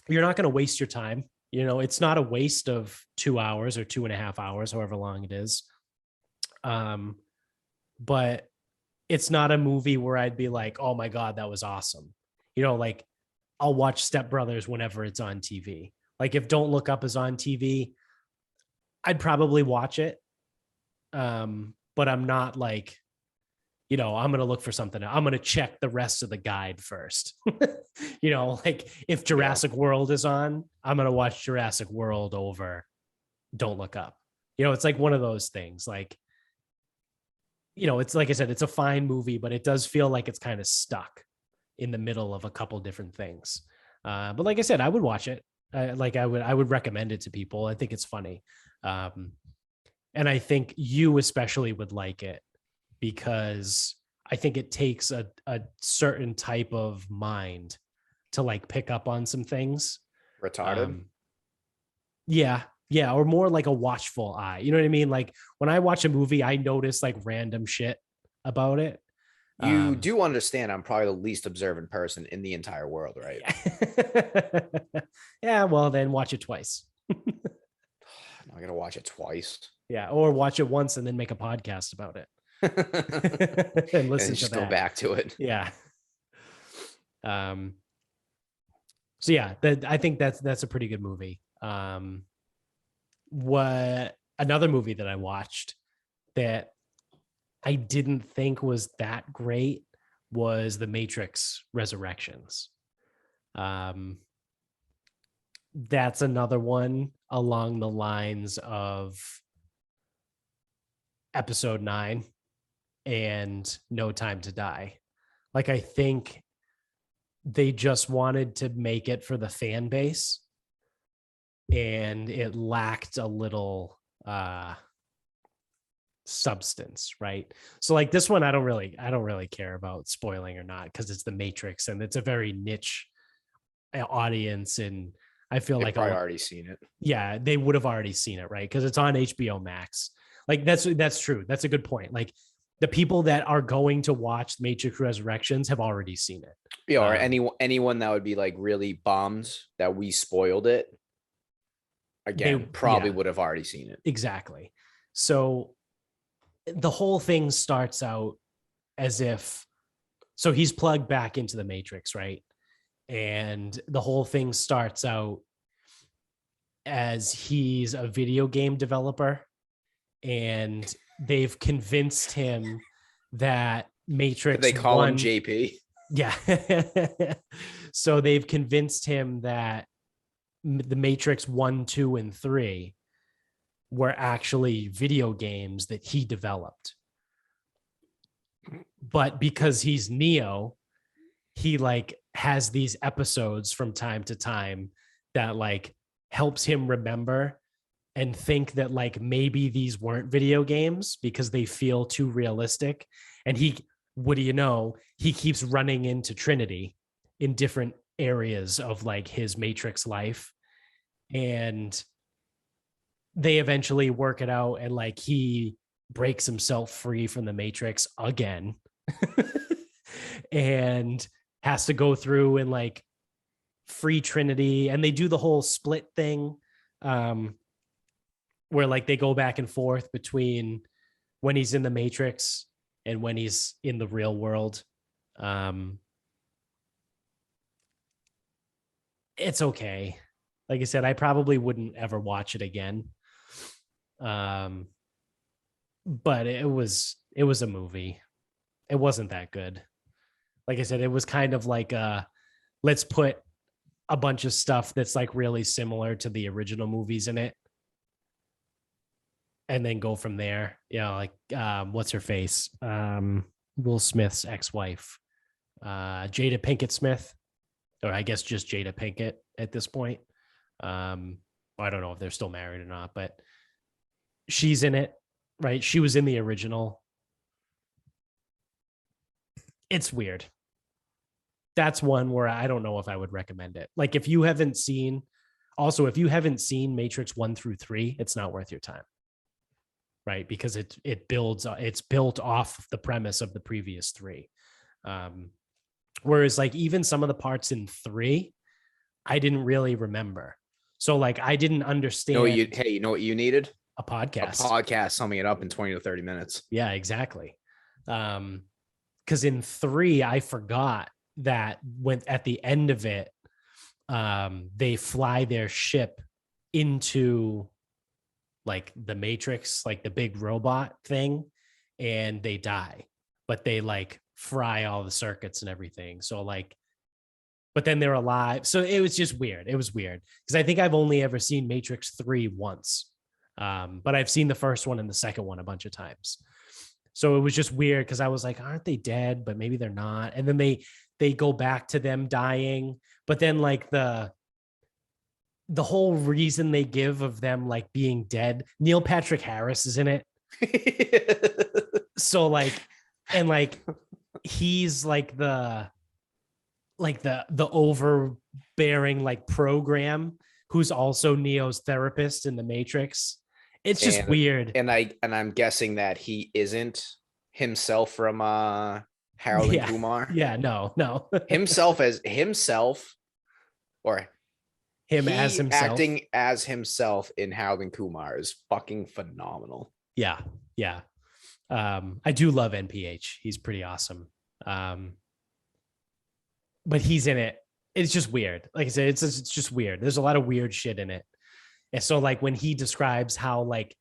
S1: You're not going to waste your time. You know, it's not a waste of 2 hours or 2.5 hours, however long it is. But it's not a movie where I'd be like, oh my God, that was awesome. You know, like I'll watch Step Brothers whenever it's on TV. Like if Don't Look Up is on TV, I'd probably watch it. But I'm not like, you know, I'm going to look for something. I'm going to check the rest of the guide first. You know, like if Jurassic World is on, I'm going to watch Jurassic World over Don't Look Up. You know, it's like one of those things. Like, you know, it's like I said, it's a fine movie, but it does feel like it's kind of stuck in the middle of a couple different things. But like I said, I would watch it. I would recommend it to people. I think it's funny. And I think you especially would like it, because I think it takes a certain type of mind to like pick up on some things.
S2: Retarded.
S1: Yeah. Or more like a watchful eye. You know what I mean? Like when I watch a movie, I notice like random shit about it.
S2: You do understand I'm probably the least observant person in the entire world, right?
S1: Yeah. Well, then watch it twice.
S2: I'm going to watch it twice.
S1: Yeah. Or watch it once and then make a podcast about it. And listen and
S2: just
S1: to that.
S2: Go back to it.
S1: Yeah. So yeah, I think that's a pretty good movie. What another movie that I watched that I didn't think was that great was The Matrix Resurrections. That's another one along the lines of Episode 9 and No Time to Die. Like, I think they just wanted to make it for the fan base, and it lacked a little substance, right? So like this one, I don't really care about spoiling or not, because it's the Matrix and it's a very niche audience, and I feel
S2: They've
S1: like
S2: probably already seen it.
S1: Yeah, they would have already seen it, right? Because it's on HBO Max. Like that's true. That's a good point. Like the people that are going to watch Matrix Resurrections have already seen it.
S2: Yeah, or anyone that would be like really bummed that we spoiled it, again, probably would have already seen it.
S1: Exactly. So the whole thing starts out as if, so he's plugged back into the Matrix, right? And the whole thing starts out as he's a video game developer, and they've convinced him that Matrix.
S2: They call him JP.
S1: Yeah. So they've convinced him that the Matrix 1, 2, and 3 were actually video games that he developed. But because he's Neo, he like has these episodes from time to time that like helps him remember and think that like maybe these weren't video games because they feel too realistic. And what do you know, he keeps running into Trinity in different areas of like his Matrix life, and they eventually work it out, and like he breaks himself free from the Matrix again and has to go through and like free Trinity, and they do the whole split thing where like they go back and forth between when he's in the Matrix and when he's in the real world. It's okay. Like I said, I probably wouldn't ever watch it again. But it was a movie. It wasn't that good. Like I said, it was kind of like let's put a bunch of stuff that's like really similar to the original movies in it, and then go from there. Like what's her face? Will Smith's ex-wife, Jada Pinkett Smith, or I guess just Jada Pinkett at this point. I don't know if they're still married or not, but she's in it, right? She was in the original. It's weird. That's one where I don't know if I would recommend it. Like if you haven't seen Matrix 1 through 3, it's not worth your time. Right? Because it's built off the premise of the previous 3. Whereas like even some of the parts in 3, I didn't really remember. So like I didn't understand.
S2: You know what you needed?
S1: A podcast.
S2: A podcast summing it up in 20 to 30 minutes.
S1: Yeah, exactly. Because in 3, I forgot that when at the end of it, they fly their ship into like the Matrix, like the big robot thing, and they die, but they like fry all the circuits and everything. So like, but then they're alive. So it was just weird. It was weird because I think I've only ever seen Matrix 3 once. But I've seen the first one and the second one a bunch of times. So it was just weird because I was like, aren't they dead? But maybe they're not. And then they go back to them dying. But then like the whole reason they give of them like being dead, Neil Patrick Harris is in it. So like, and like he's like the overbearing like program who's also Neo's therapist in the Matrix. It's just weird.
S2: And I'm guessing that he isn't himself from Harold and Kumar.
S1: Yeah, no.
S2: himself or
S1: him as himself.
S2: Acting as himself in Harold and Kumar is fucking phenomenal.
S1: Yeah. I do love NPH. He's pretty awesome. But he's in it. It's just weird. Like I said, it's just weird. There's a lot of weird shit in it. And so like when he describes how like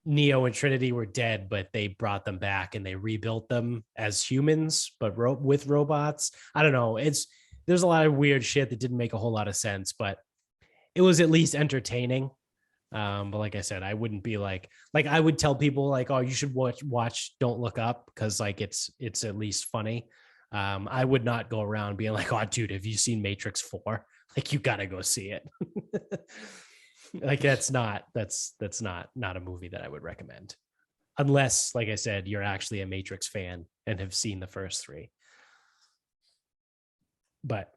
S1: Neo and Trinity were dead, but they brought them back and they rebuilt them as humans, but with robots. I don't know. There's a lot of weird shit that didn't make a whole lot of sense, but it was at least entertaining. But like I said, I wouldn't be like I would tell people like, oh, you should watch Don't Look Up because like it's at least funny. I would not go around being like, oh, dude, have you seen Matrix 4? Like, you got to go see it. Like that's not a movie that I would recommend. Unless, like I said, you're actually a Matrix fan and have seen the first three. But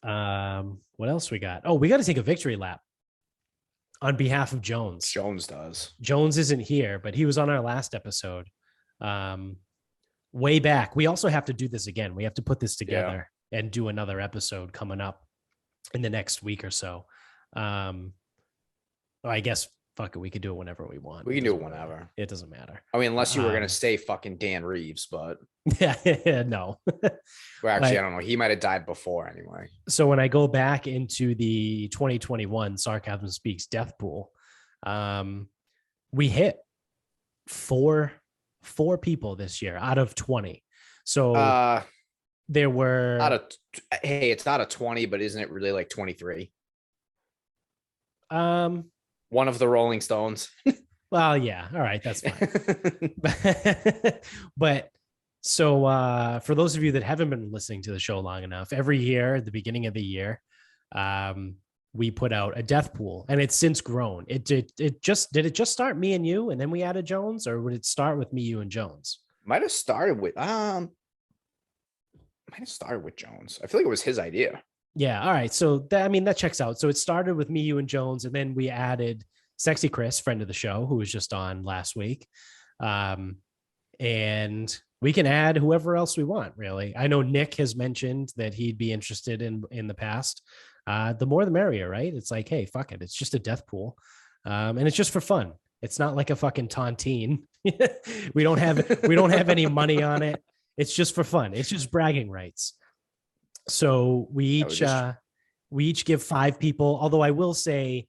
S1: what else we got? Oh, we got to take a victory lap on behalf of Jones. Jones isn't here, but he was on our last episode. Way back. We also have to do this again. We have to put this together and do another episode coming up in the next week or so. I guess fuck it, we could do it whenever we want.
S2: We can do it whenever.
S1: It doesn't matter.
S2: I mean, unless you were gonna say fucking Dan Reeves, but
S1: no.
S2: Well, actually, I don't know. He might have died before anyway.
S1: So when I go back into the 2021 Sarcasm Speaks Death Pool, we hit four people this year out of 20. So there were
S2: it's out of 20, but isn't it really like 23? One of the Rolling Stones.
S1: Well, yeah. All right. That's fine. But so for those of you that haven't been listening to the show long enough, every year at the beginning of the year, we put out a death pool, and it's since grown. Did it just start me and you, and then we added Jones, or would it start with me, you, and Jones?
S2: Might have started with Jones. I feel like it was his idea.
S1: Yeah. All right. So that checks out. So it started with me, you, and Jones, and then we added Sexy Chris, friend of the show, who was just on last week. And we can add whoever else we want, really. I know Nick has mentioned that he'd be interested in the past. The more the merrier, right? It's like, hey, fuck it. It's just a death pool. And it's just for fun. It's not like a fucking tontine. we don't have any money on it. It's just for fun. It's just bragging rights. So we each give 5 people, although I will say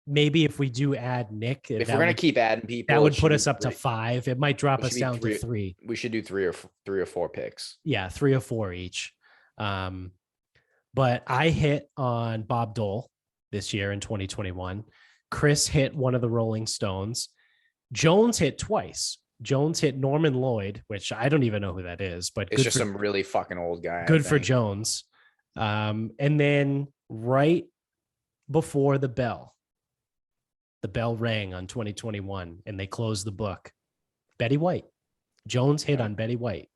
S1: maybe if we do add Nick,
S2: if we're going to keep adding people,
S1: that would put us up to 5. It might drop us down to 3.
S2: We should do 3 or 4 picks.
S1: Yeah. 3 or 4 each. But I hit on Bob Dole this year in 2021. Chris hit one of the Rolling Stones. Jones hit twice. Jones hit Norman Lloyd, which I don't even know who that is, but
S2: it's just some really fucking old guy.
S1: Good for Jones. And then right before the bell rang on 2021 and they closed the book. Betty White. Jones hit on Betty White.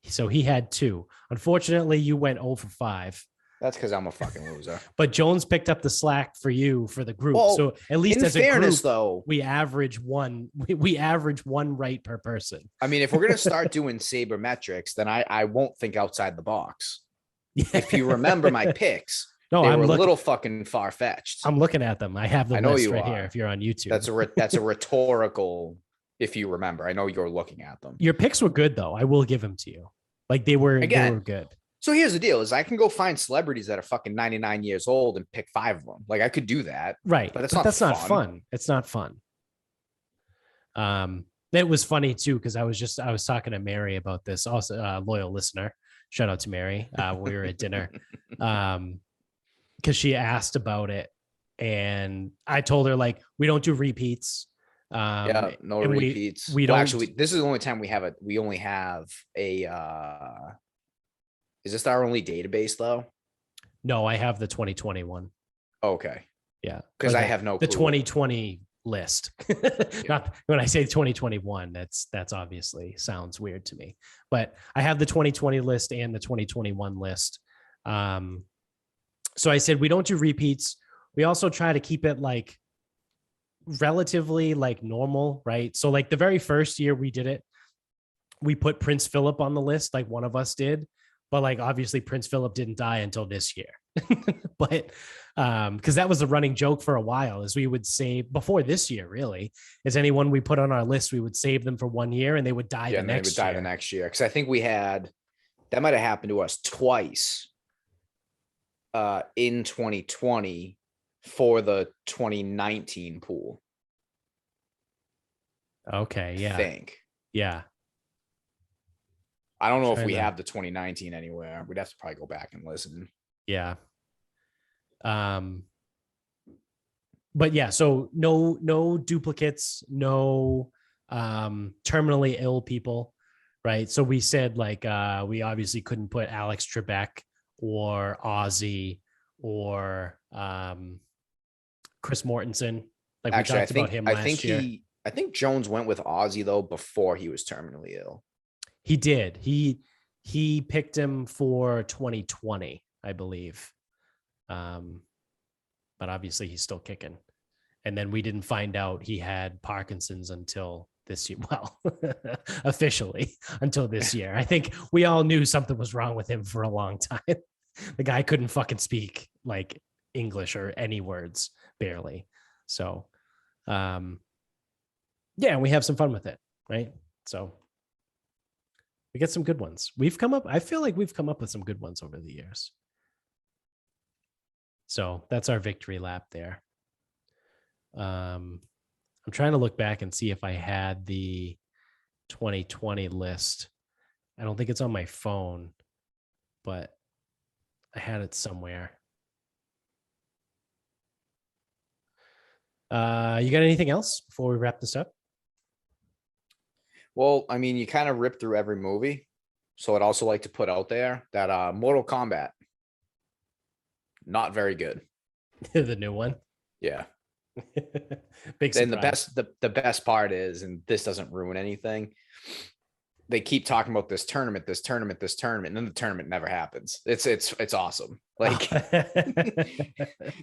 S1: So he had 2. Unfortunately, you went 0 for 5.
S2: That's because I'm a fucking loser.
S1: But Jones picked up the slack for you for the group. Well, so at least as fairness, a group, though, we average one right per person.
S2: I mean, if we're gonna start doing sabermetrics, then I won't think outside the box. If you remember my picks, they were a little fucking far fetched.
S1: I'm looking at them. I have the list right here. If you're on YouTube,
S2: that's a rhetorical. If you remember, I know you're looking at them.
S1: Your picks were good, though. I will give them to you. Like they were good.
S2: So here's the deal: is I can go find celebrities that are fucking 99 years old and pick 5 of them. Like I could do that,
S1: right? But that's not fun. It's not fun. It was funny too because I was talking to Mary about this. Also, loyal listener. Shout out to Mary. We were at dinner, because she asked about it, and I told her like we don't do repeats.
S2: No repeats.
S1: We don't.
S2: Actually, this is the only time we only have a. Is this our only database though?
S1: No, I have the 2021.
S2: Okay.
S1: Yeah.
S2: Because I have no clue.
S1: The 2020 list. Not when I say 2021, that's obviously sounds weird to me. But I have the 2020 list and the 2021 list. So I said we don't do repeats. We also try to keep it like relatively like normal, right? So like the very first year we did it, we put Prince Philip on the list, like one of us did. But like obviously Prince Philip didn't die until this year. But because that was a running joke for a while, is we would save before this year, really, is anyone we put on our list, we would save them for 1 year and they would die the next year.
S2: The next year. Because I think we had that might have happened to us twice in 2020 for the 2019 pool.
S1: Okay. Yeah.
S2: I think.
S1: Yeah.
S2: I don't know if we have the 2019 anywhere. We'd have to probably go back and listen.
S1: Yeah. But yeah, so no duplicates, no terminally ill people, right? So we said like we obviously couldn't put Alex Trebek or Ozzy or Chris Mortensen. Like we
S2: Actually,
S1: talked about him last year.
S2: I think Jones went with Ozzy though before he was terminally ill.
S1: He did. He picked him for 2020, I believe. But obviously he's still kicking. And then we didn't find out he had Parkinson's until this year. Well, officially until this year. I think we all knew something was wrong with him for a long time. The guy couldn't fucking speak like English or any words, barely. So, yeah, we have some fun with it, right? So we get some good ones. I feel like we've come up with some good ones over the years. So that's our victory lap there. I'm trying to look back and see if I had the 2020 list. I don't think it's on my phone, but I had it somewhere. You got anything else before we wrap this up?
S2: Well, I mean, you kind of ripped through every movie. So I'd also like to put out there that Mortal Kombat, not very good.
S1: The new one?
S2: Yeah.
S1: Big surprise.
S2: And the best part is, and this doesn't ruin anything, they keep talking about this tournament, and then the tournament never happens. It's awesome. Like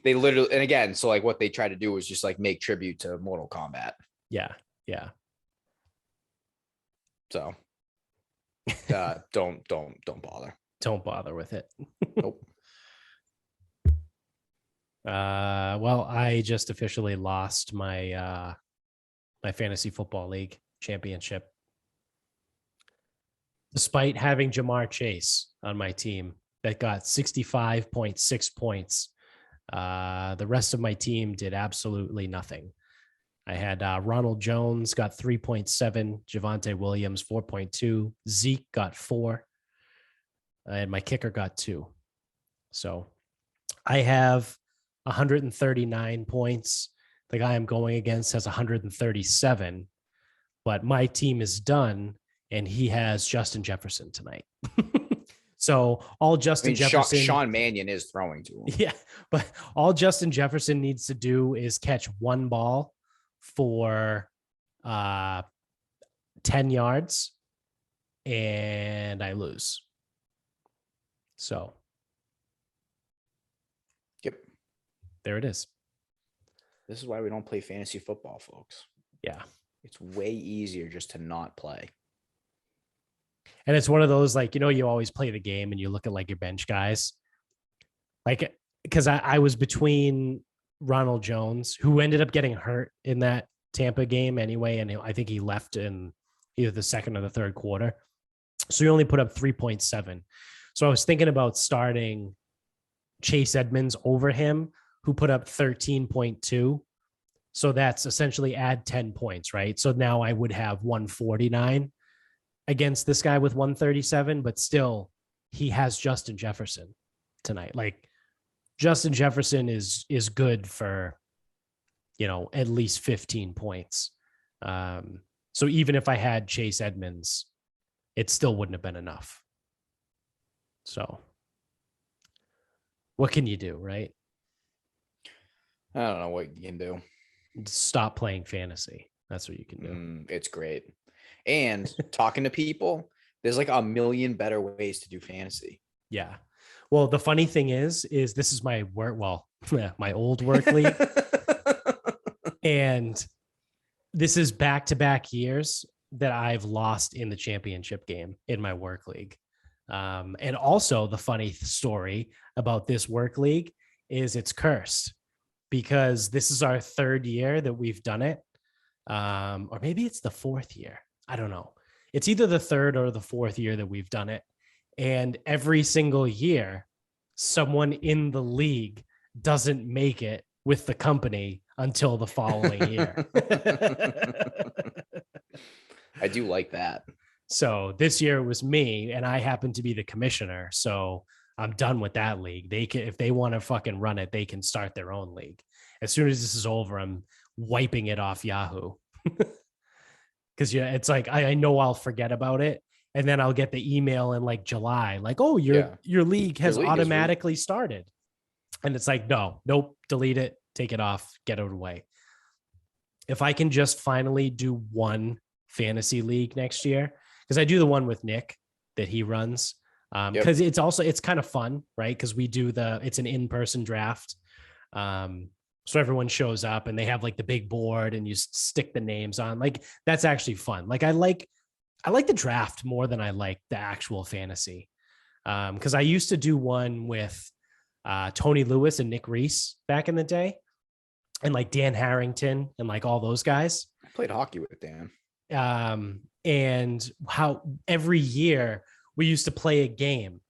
S2: they literally, and again, so like what they try to do is just like make tribute to Mortal Kombat.
S1: Yeah. Yeah.
S2: So don't bother.
S1: Don't bother with it.
S2: Nope.
S1: Well, I just officially lost my my fantasy football league championship. Despite having Jamar Chase on my team that got 65.6 points, the rest of my team did absolutely nothing. I had Ronald Jones got 3.7, Javonte Williams 4.2, Zeke got 4, and my kicker got 2. So I have 139 points. The guy I'm going against has 137, but my team is done, and he has Justin Jefferson tonight. So all Justin Jefferson...
S2: Sean Mannion is throwing to him.
S1: Yeah, but all Justin Jefferson needs to do is catch one ball for 10 yards, and I lose. So...
S2: Yep.
S1: There it is.
S2: This is why we don't play fantasy football, folks.
S1: Yeah.
S2: It's way easier just to not play.
S1: And it's one of those, like, you know, you always play the game and you look at like your bench guys. Like, because I was between Ronald Jones, who ended up getting hurt in that Tampa game anyway. And I think he left in either the second or the third quarter. So he only put up 3.7. So I was thinking about starting Chase Edmonds over him, who put up 13.2. So that's essentially add 10 points, right? So now I would have 149 against this guy with 137, but still he has Justin Jefferson tonight. Like, Justin Jefferson is good for, you know, at least 15 points. So even if I had Chase Edmonds, it still wouldn't have been enough. So what can you do, right?
S2: I don't know what you can do.
S1: Stop playing fantasy. That's what you can do.
S2: It's great. And talking to people, there's like a million better ways to do fantasy.
S1: Yeah. Well, the funny thing is this is my work. Well, my old work league. And this is back-to-back years that I've lost in the championship game in my work league. And also the funny story about this work league is it's cursed, because this is our third year that we've done it. Or maybe it's the fourth year. I don't know. It's either the third or the fourth year that we've done it. And every single year, someone in the league doesn't make it with the company until the following year.
S2: I do like that.
S1: So this year it was me, and I happen to be the commissioner. So I'm done with that league. They can, if they want to fucking run it, they can start their own league. As soon as this is over, I'm wiping it off Yahoo. Because yeah, it's like I know I'll forget about it, and then I'll get the email in like July, like, oh, your league has automatically started, and it's like, nope, delete it. take it off, get it away. If I can just finally do one fantasy league next year, because I do the one with Nick that he runs, because it's kind of fun, right? Because we do it's an in-person draft. So everyone shows up and they have like the big board and you stick the names on. Like that's actually fun. Like I like the draft more than I like the actual fantasy. Because I used to do one with Tony Lewis and Nick Reese back in the day, and like Dan Harrington and like all those guys.
S2: I played hockey with Dan.
S1: And how every year we used to play a game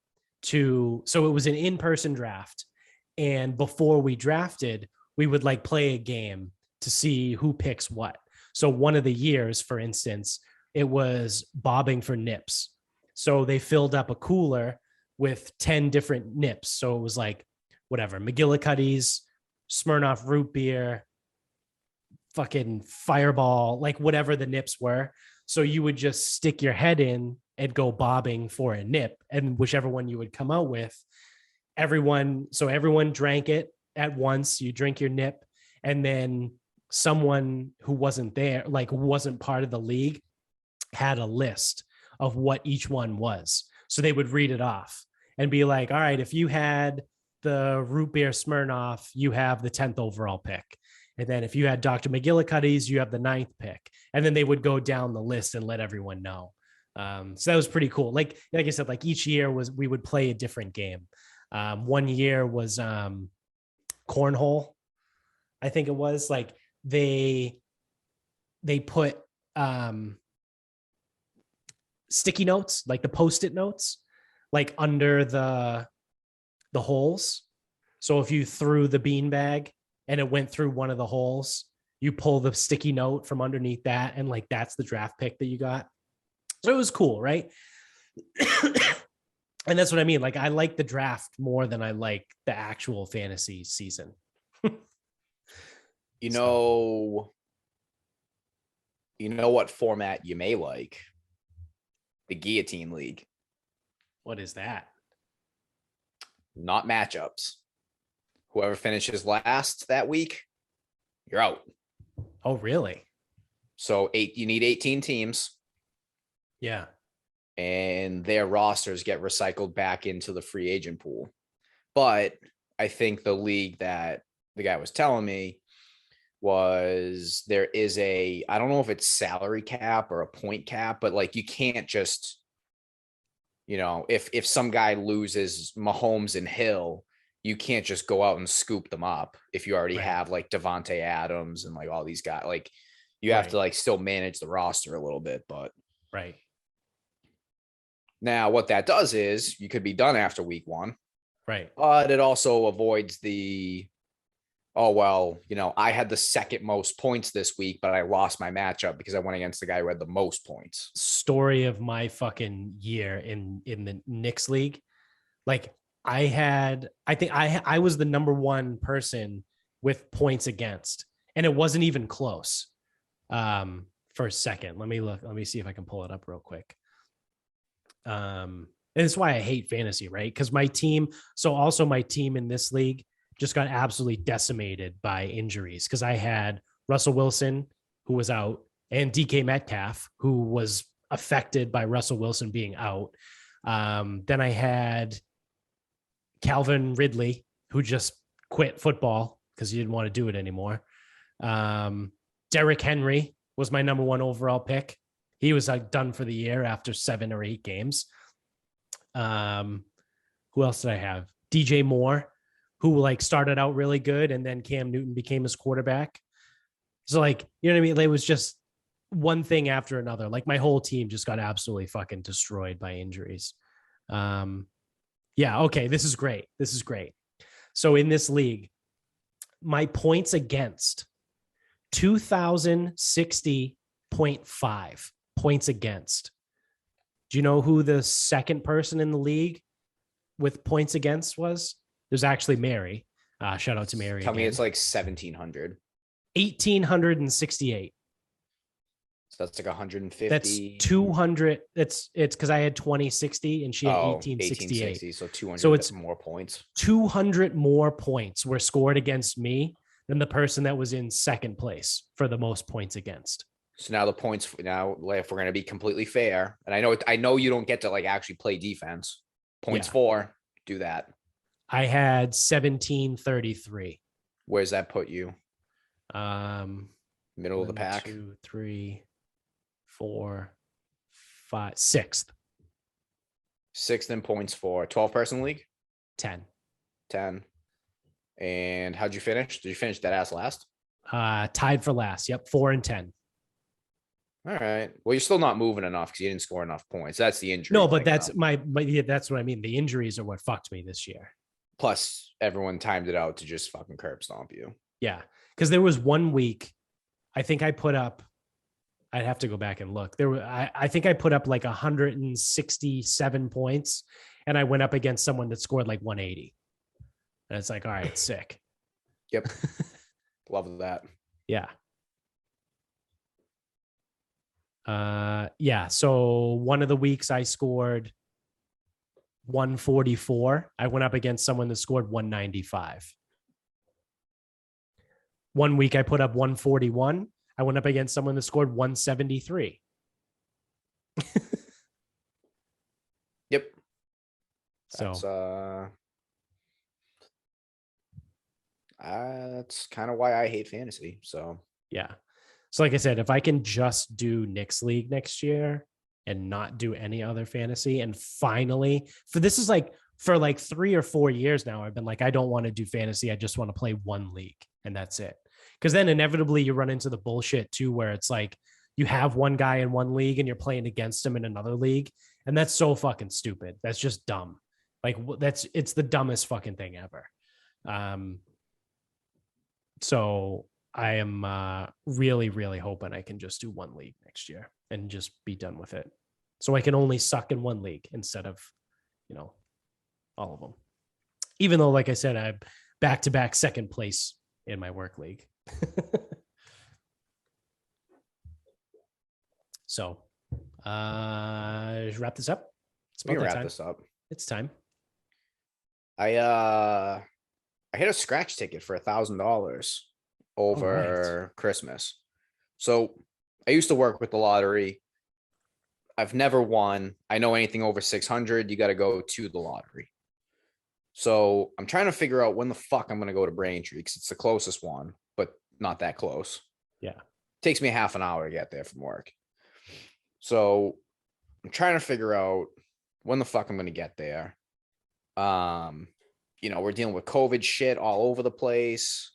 S1: so it was an in-person draft. And before we drafted, we would like play a game to see who picks what. So one of the years, for instance, it was bobbing for nips. So they filled up a cooler with 10 different nips. So it was like whatever, McGillicuddy's, Smirnoff root beer, fucking Fireball, like whatever the nips were. So you would just stick your head in and go bobbing for a nip, and whichever one you would come out with, everyone drank it at once. You drink your nip, and then someone who wasn't there, like wasn't part of the league, had a list of what each one was. So they would read it off and be like, all right, if you had the root beer Smirnoff, you have the 10th overall pick. And then if you had Dr. McGillicuddy's, you have the 9th pick. And then they would go down the list and let everyone know. So that was pretty cool. Like I said, like each year we would play a different game. One year was cornhole. I think it was like they put sticky notes, like the Post-it notes, like under the holes. So if you threw the beanbag and it went through one of the holes, you pull the sticky note from underneath that, and like that's the draft pick that you got. So it was cool, right? And that's what I mean. Like I like the draft more than I like the actual fantasy season.
S2: You know what format you may like? The Guillotine League.
S1: What is that?
S2: Not matchups. Whoever finishes last that week, you're out.
S1: Oh, really?
S2: So you need 18 teams.
S1: Yeah.
S2: And their rosters get recycled back into the free agent pool. But I think the league that the guy was telling me was there is I don't know if it's salary cap or a point cap, but like you can't just, if some guy loses Mahomes and Hill, you can't just go out and scoop them up if you already have like Devontae Adams and like all these guys. Like you have to like still manage the roster a little bit, but
S1: right.
S2: Now what that does is you could be done after week 1.
S1: Right.
S2: But it also avoids I had the second most points this week, but I lost my matchup because I went against the guy who had the most points.
S1: Story of my fucking year in the Knicks league. Like I was the number one person with points against, and it wasn't even close. For a second, let me see if I can pull it up real quick. And that's why I hate fantasy, right? Because my team in this league just got absolutely decimated by injuries, because I had Russell Wilson, who was out, and DK Metcalf, who was affected by Russell Wilson being out. Then I had Calvin Ridley, who just quit football because he didn't want to do it anymore. Derrick Henry was my number one overall pick. He was done for the year after 7 or 8 games. Who else did I have? DJ Moore, who like started out really good, and then Cam Newton became his quarterback. So like, you know what I mean? It was just one thing after another. Like my whole team just got absolutely fucking destroyed by injuries. Yeah. Okay. This is great. So in this league, my points against 2,060.5 points against. Do you know who the second person in the league with points against was? There's actually Mary. Shout out to Mary.
S2: Tell me it's like 1,700.
S1: 1,868.
S2: So that's like 150.
S1: That's 200. It's because I had 2060 and she had 1868.
S2: So 200.
S1: So it's
S2: more points.
S1: 200 more points were scored against me than the person that was in second place for the most points against.
S2: So now the points, now if we're going to be completely fair, and I know you don't get to like actually play defense. Points for, do that.
S1: I had 1733.
S2: Where's that put you? Middle of the pack.
S1: 2, 3, 4, 5, sixth.
S2: Sixth in points for 12-person league?
S1: 10.
S2: And how'd you finish? Did you finish that ass last?
S1: Tied for last. Yep. 4 and 10.
S2: All right. Well, you're still not moving enough because you didn't score enough points. That's the injury.
S1: No, but that's that's what I mean. The injuries are what fucked me this year.
S2: Plus, everyone timed it out to just fucking curb stomp you.
S1: Yeah. Because there was 1 week, I think I put up, I'd have to go back and look. I think I put up like 167 points, and I went up against someone that scored like 180. And it's like, all right, sick.
S2: Yep. Love that.
S1: Yeah. Yeah. So one of the weeks I scored 144. I went up against someone that scored 195. 1 week I put up 141. I went up against someone that scored 173.
S2: Yep.
S1: So
S2: that's kind of why I hate fantasy. So
S1: yeah. So like I said, if I can just do Nick's league next year and not do any other fantasy, and finally, for like 3 or 4 years now, I've been like, I don't want to do fantasy. I just want to play one league, and that's it. Because then inevitably you run into the bullshit too, where it's like you have one guy in one league and you're playing against him in another league. And that's so fucking stupid. That's just dumb. Like it's the dumbest fucking thing ever. So I am really, really hoping I can just do one league next year and just be done with it. So I can only suck in one league instead of, all of them. Even though, like I said, I'm back-to-back second place in my work league. So wrap this up.
S2: This up.
S1: It's time.
S2: I hit a scratch ticket for $1,000 over Christmas. So I used to work with the lottery. I've never won. I know anything over 600, you got to go to the lottery. So I'm trying to figure out when the fuck I'm going to go to Braintree, because it's the closest one, but not that close.
S1: Yeah.
S2: Takes me half an hour to get there from work. So I'm trying to figure out when the fuck I'm going to get there. We're dealing with COVID shit all over the place.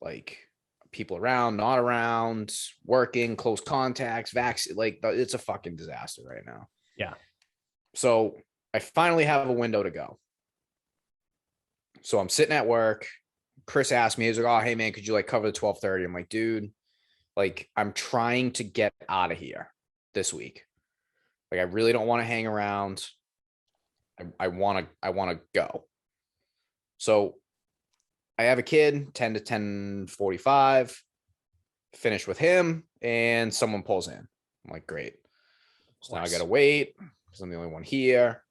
S2: Like people around, not around, working, close contacts, vaccine. Like it's a fucking disaster right now.
S1: Yeah.
S2: So I finally have a window to go. So I'm sitting at work. Chris asked me, he's like, oh, hey man, could you like cover the 12:30? I'm like, dude, like I'm trying to get out of here this week. Like I really don't want to hang around. I want to go. So I have a kid, 10 to 10:45, finish with him, and someone pulls in. I'm like, great. So now I got to wait because I'm the only one here.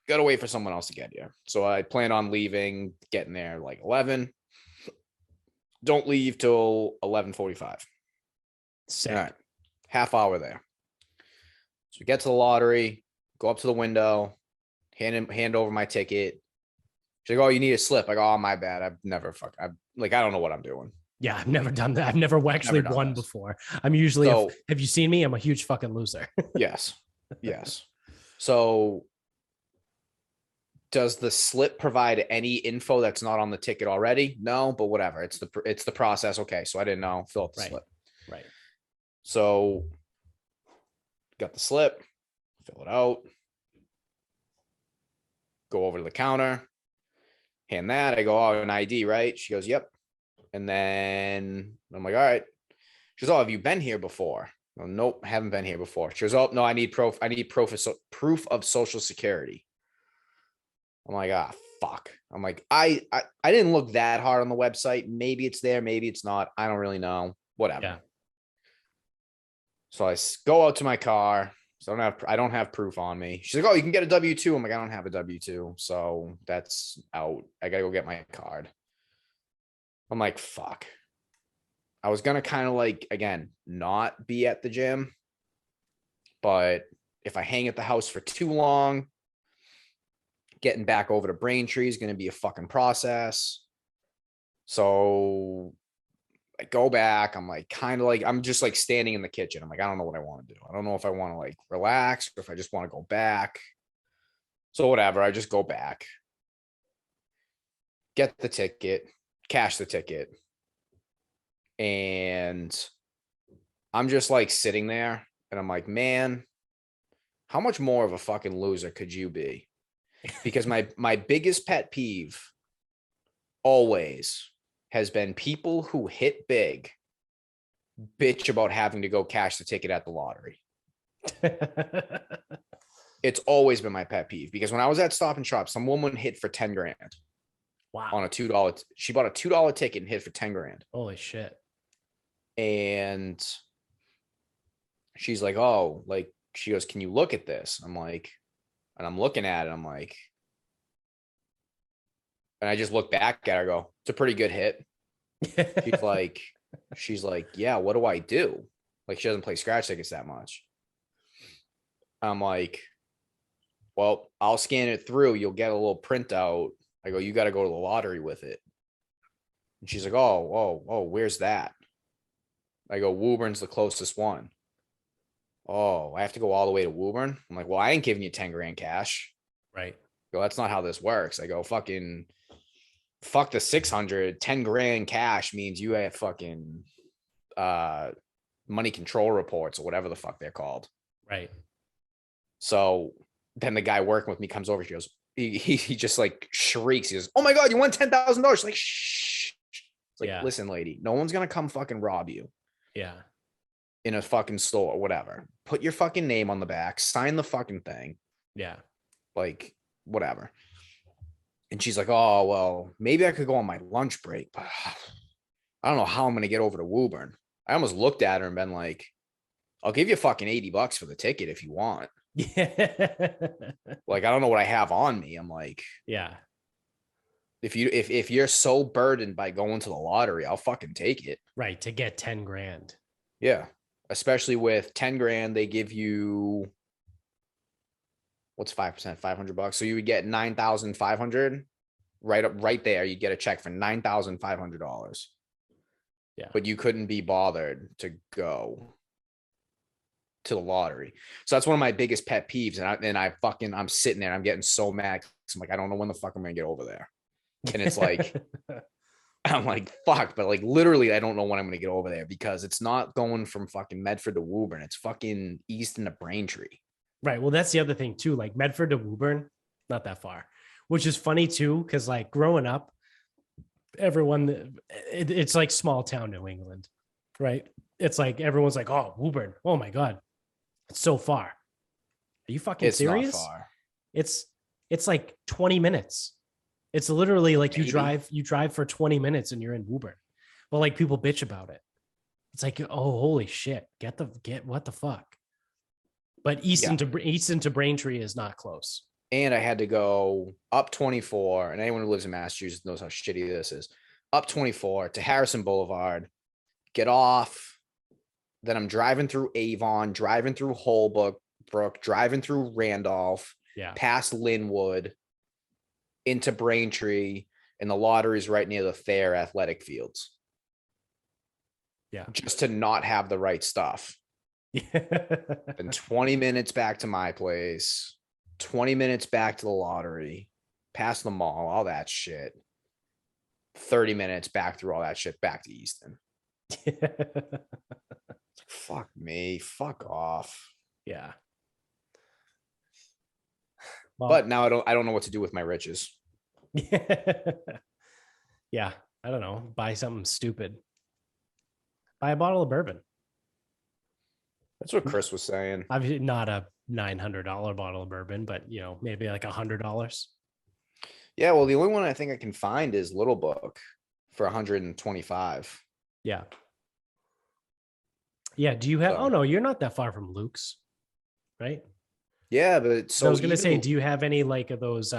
S2: Got to wait for someone else to get here. So I plan on leaving, getting there like 11. Don't leave till 11:45.
S1: Sick.
S2: All right. Half hour there. So we get to the lottery, go up to the window, hand over my ticket. She's like, oh, you need a slip. I go, oh, my bad. I don't know what I'm doing.
S1: Yeah, I've never done that. I've never actually won before. I'm usually, have you seen me? I'm a huge fucking loser.
S2: Yes. So does the slip provide any info that's not on the ticket already? No, but whatever. It's the process. Okay. So I didn't know. Fill out the slip.
S1: Right.
S2: So got the slip, fill it out, go over to the counter, hand that. I go, oh, an ID, right? She goes, yep. And then I'm like, all right. She goes, oh, have you been here before? Well, nope, haven't been here before. She goes, oh, no, I need proof of Social Security. I'm like, fuck. I'm like, I didn't look that hard on the website. Maybe it's there, maybe it's not. I don't really know. Whatever. Yeah. So I go out to my car. So I don't have proof on me. She's like, oh, you can get a W-2. I'm like, I don't have a W-2. So that's out. I got to go get my card. I'm like, fuck. I was going to kind of like, again, not be at the gym. But if I hang at the house for too long, getting back over to Braintree is going to be a fucking process. So I go back. I'm like, kind of like, I'm just like standing in the kitchen. I'm like, I don't know what I want to do. I don't know if I want to like relax or if I just want to go back. So whatever, I just go back, get the ticket, cash the ticket. And I'm just like sitting there and I'm like, man, how much more of a fucking loser could you be? Because my biggest pet peeve always has been people who hit big bitch about having to go cash the ticket at the lottery. It's always been my pet peeve because when I was at Stop and Shop, some woman hit for 10 grand.
S1: Wow.
S2: On a $2. She bought a $2 ticket and hit for 10 grand.
S1: Holy shit.
S2: And she's like, oh, like, she goes, can you look at this? I'm like, and I'm looking at it. I'm like, and I just look back at her, go, it's a pretty good hit. she's like, yeah, what do I do? Like, she doesn't play scratch tickets that much. I'm like, well, I'll scan it through. You'll get a little printout. I go, you got to go to the lottery with it. And she's like, oh, where's that? I go, Woburn's the closest one. Oh, I have to go all the way to Woburn? I'm like, well, I ain't giving you 10 grand cash.
S1: Right.
S2: I go, that's not how this works. I go, fuck the 600, 10 grand cash means you have fucking money control reports or whatever the fuck they're called.
S1: Right. So
S2: then the guy working with me comes over. He goes, he just like shrieks. He goes, oh my God, you won $10,000. She's like, shh. It's like, yeah. Listen, lady, no one's going to come fucking rob you.
S1: Yeah.
S2: In a fucking store or whatever. Put your fucking name on the back, sign the fucking thing.
S1: Yeah.
S2: Like, whatever. And she's like, oh, well, maybe I could go on my lunch break, but I don't know how I'm going to get over to Woburn. I almost looked at her and been like, I'll give you fucking $80 for the ticket if you want.
S1: Yeah.
S2: Like, I don't know what I have on me. I'm like,
S1: yeah.
S2: If you're so burdened by going to the lottery, I'll fucking take it.
S1: Right. To get 10 grand.
S2: Yeah. Especially with 10 grand, they give you, what's 5%? $500. So you would get 9,500 right there. You'd get a check for $9,500.
S1: Yeah.
S2: But you couldn't be bothered to go to the lottery. So that's one of my biggest pet peeves. And I'm sitting there and I'm getting so mad. I'm like, I don't know when the fuck I'm going to get over there. And it's like, I'm like, fuck, but like literally, I don't know when I'm going to get over there because it's not going from fucking Medford to Woburn. It's fucking Easton to Braintree.
S1: Right. Well, that's the other thing too. Like Medford to Woburn, not that far, which is funny too. Cause like growing up, everyone, it's like small town New England, right? It's like, everyone's like, oh, Woburn. Oh my God. It's so far. Are you fucking serious?
S2: It's not far.
S1: It's like 20 minutes. It's literally like you drive for 20 minutes and you're in Woburn. But like people bitch about it. It's like, oh, holy shit. Get what the fuck? But Easton to Braintree is not close.
S2: And I had to go up 24, and anyone who lives in Massachusetts knows how shitty this is. Up 24 to Harrison Boulevard, get off. Then I'm driving through Avon, driving through Holbrook, driving through Randolph, past Linwood, into Braintree, and the lottery's right near the Thayer athletic fields.
S1: Yeah.
S2: Just to not have the right stuff. Then 20 minutes back to my place, 20 minutes back to the lottery, past the mall, all that shit. 30 minutes back through all that shit, back to Easton. Fuck me. Fuck off.
S1: Yeah. Well,
S2: but now I don't know what to do with my riches.
S1: Yeah. I don't know. Buy something stupid. Buy a bottle of bourbon.
S2: That's what Chris was saying.
S1: Obviously not a $900 bottle of bourbon, but maybe like $100.
S2: Yeah. Well, the only one I think I can find is Little Book for 125.
S1: Yeah. Yeah. Do you have, oh no, you're not that far from Luke's, right?
S2: Yeah, but
S1: so I was going to say, do you have any like of those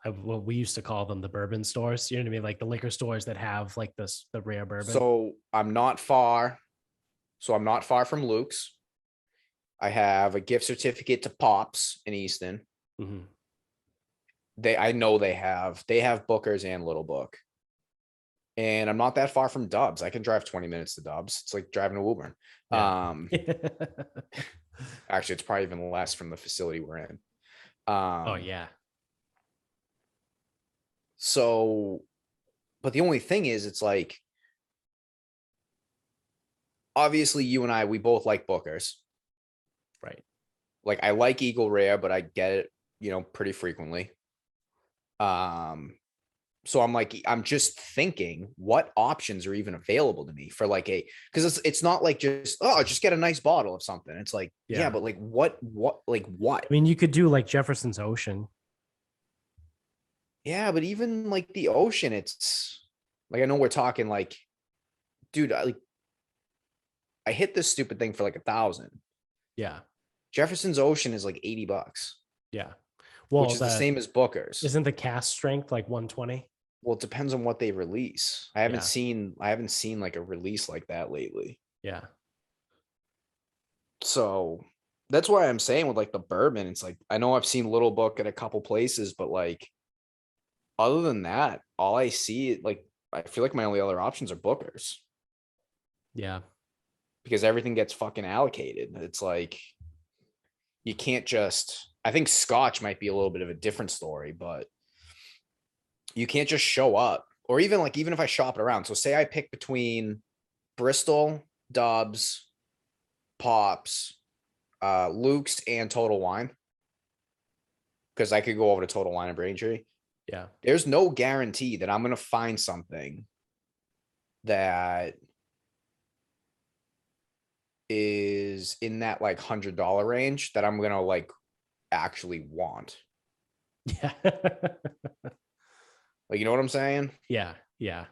S1: what we used to call them, the bourbon stores. You know what I mean? Like the liquor stores that have like the rare bourbon.
S2: So I'm not far from Luke's. I have a gift certificate to Pops in Easton.
S1: Mm-hmm.
S2: I know they have Booker's and Little Book. And I'm not that far from Dubs. I can drive 20 minutes to Dubs. It's like driving to Woburn.
S1: Yeah.
S2: Actually, it's probably even less from the facility we're in.
S1: Oh yeah.
S2: So, but the only thing is, it's like, obviously you and I, we both like Booker's.
S1: Right.
S2: Like I like Eagle Rare, but I get it, pretty frequently. So I'm just thinking what options are even available to me for like because it's not like just get a nice bottle of something. It's like, yeah, but like what?
S1: I mean, you could do like Jefferson's Ocean.
S2: Yeah, but even like the Ocean, it's like, I know we're talking like, dude, I hit this stupid thing for like $1,000.
S1: Yeah.
S2: Jefferson's Ocean is like $80.
S1: Yeah. Well,
S2: which is the same as Booker's.
S1: Isn't the cast strength like 120?
S2: Well, it depends on what they release. I haven't seen like a release like that lately.
S1: Yeah.
S2: So that's why I'm saying with like the bourbon, it's like, I know I've seen Little Book at a couple places, but like, other than that, all I see, like, I feel like my only other options are Booker's.
S1: Yeah.
S2: Because everything gets fucking allocated. It's like, you can't just, I think Scotch might be a little bit of a different story, but you can't just show up. Or even if I shop it around. So say I pick between Bristol, Dubs, Pops, Luke's, and Total Wine, because I could go over to Total Wine and Braintree.
S1: Yeah.
S2: There's no guarantee that I'm going to find something that is in that like $100 range that I'm going to like actually want.
S1: Yeah.
S2: Like, you know what I'm saying?
S1: Yeah. Yeah.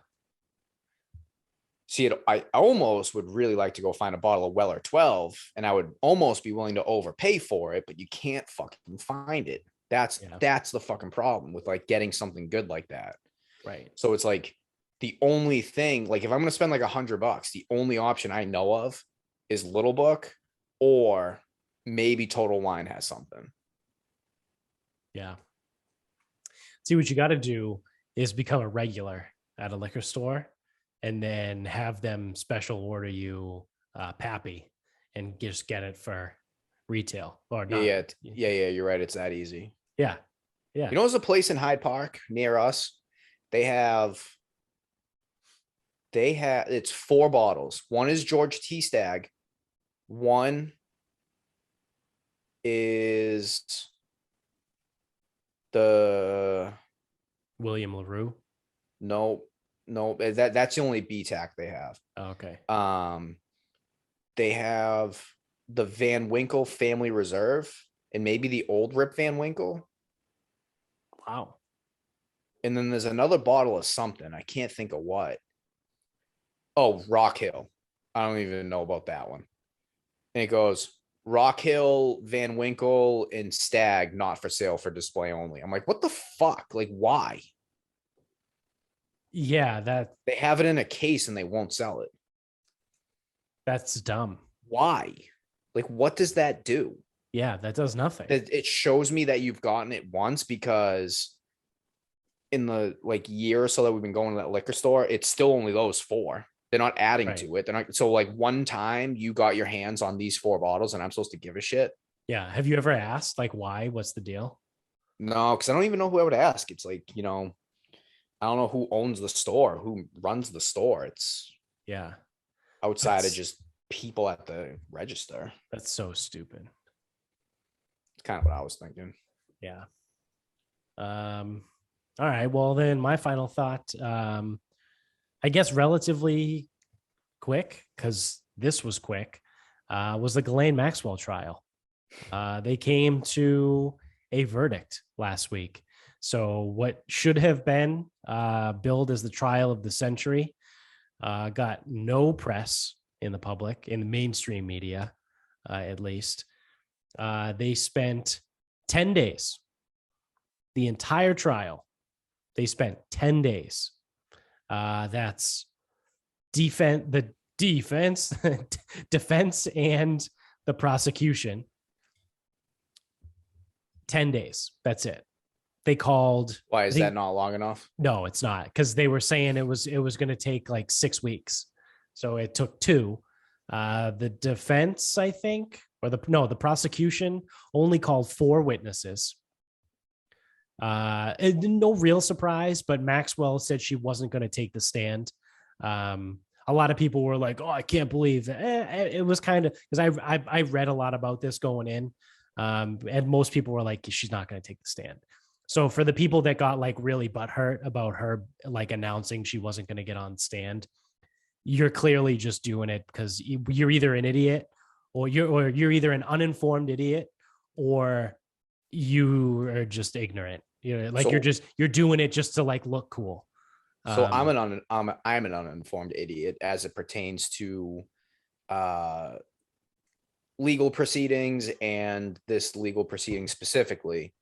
S2: See, I almost would really like to go find a bottle of Weller 12, and I would almost be willing to overpay for it, but you can't fucking find it. That's the fucking problem with like getting something good like that.
S1: Right.
S2: So it's like the only thing, like if I'm going to spend like $100, the only option I know of is Little Book, or maybe Total Wine has something.
S1: Yeah. See, what you got to do is become a regular at a liquor store and then have them special order you Pappy and just get it for retail or not.
S2: Yeah. You're right. It's that easy.
S1: Yeah. Yeah.
S2: You know, there's a place in Hyde Park near us. It's 4 bottles. One is George T. Stagg. One is the
S1: William LaRue.
S2: No, that's the only BTAC they have.
S1: Oh, okay.
S2: They have the Van Winkle Family Reserve and maybe the old Rip Van Winkle.
S1: Wow.
S2: And then there's another bottle of something. I can't think of what. Oh, Rock Hill. I don't even know about that one. And it goes Rock Hill, Van Winkle, and Stag not for sale, for display only. I'm like, what the fuck? Like, why?
S1: Yeah, that
S2: they have it in a case and they won't sell it.
S1: That's dumb.
S2: Why? Like, what does that do?
S1: Yeah, that does nothing.
S2: It shows me that you've gotten it once, because in the like year or so that we've been going to that liquor store, it's still only those 4. They're not adding to it. They're not. So like one time you got your hands on these 4 bottles and I'm supposed to give a shit.
S1: Yeah. Have you ever asked like why? What's the deal?
S2: No, because I don't even know who I would ask. It's like, I don't know who owns the store, who runs the store. It's outside of just people at the register.
S1: That's so stupid.
S2: It's kind of what I was thinking.
S1: Yeah. All right. Well, then my final thought, I guess relatively quick, because this was quick, was the Ghislaine Maxwell trial. They came to a verdict last week. So what should have been billed as the trial of the century got no press in the public, in the mainstream media, at least. They spent 10 days The entire trial, they spent 10 days. That's the defense, defense and the prosecution. 10 days. That's it. They called.
S2: Why is that not long enough?
S1: No, it's not, because they were saying it was going to take like 6 weeks. So it took 2. The defense, I think, or the prosecution only called 4 witnesses. No real surprise, but Maxwell said she wasn't going to take the stand. A lot of people were like, "Oh, I can't believe that." It was kind of, because I read a lot about this going in, and most people were like, "She's not going to take the stand." So for the people that got like really butthurt about her like announcing she wasn't going to get on stand, you're clearly just doing it because you're either an idiot, or you're either an uninformed idiot, or you are just ignorant. Like, so, you're doing it just to like look cool.
S2: So I'm an uninformed idiot as it pertains to legal proceedings, and this legal proceeding specifically.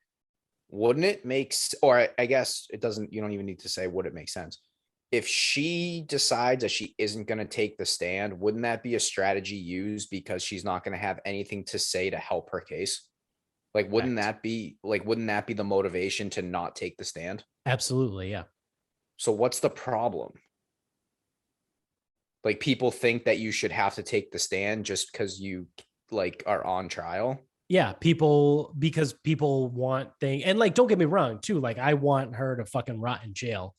S2: Wouldn't it make, or I guess it doesn't, you don't even need to say would it make sense. If she decides that she isn't going to take the stand, wouldn't that be a strategy used because she's not going to have anything to say to help her case? Like, wouldn't that be the motivation to not take the stand?
S1: Absolutely. Yeah.
S2: So what's the problem? Like, people think that you should have to take the stand just because you like are on trial.
S1: Yeah, because people want things, and like, don't get me wrong too, like I want her to fucking rot in jail,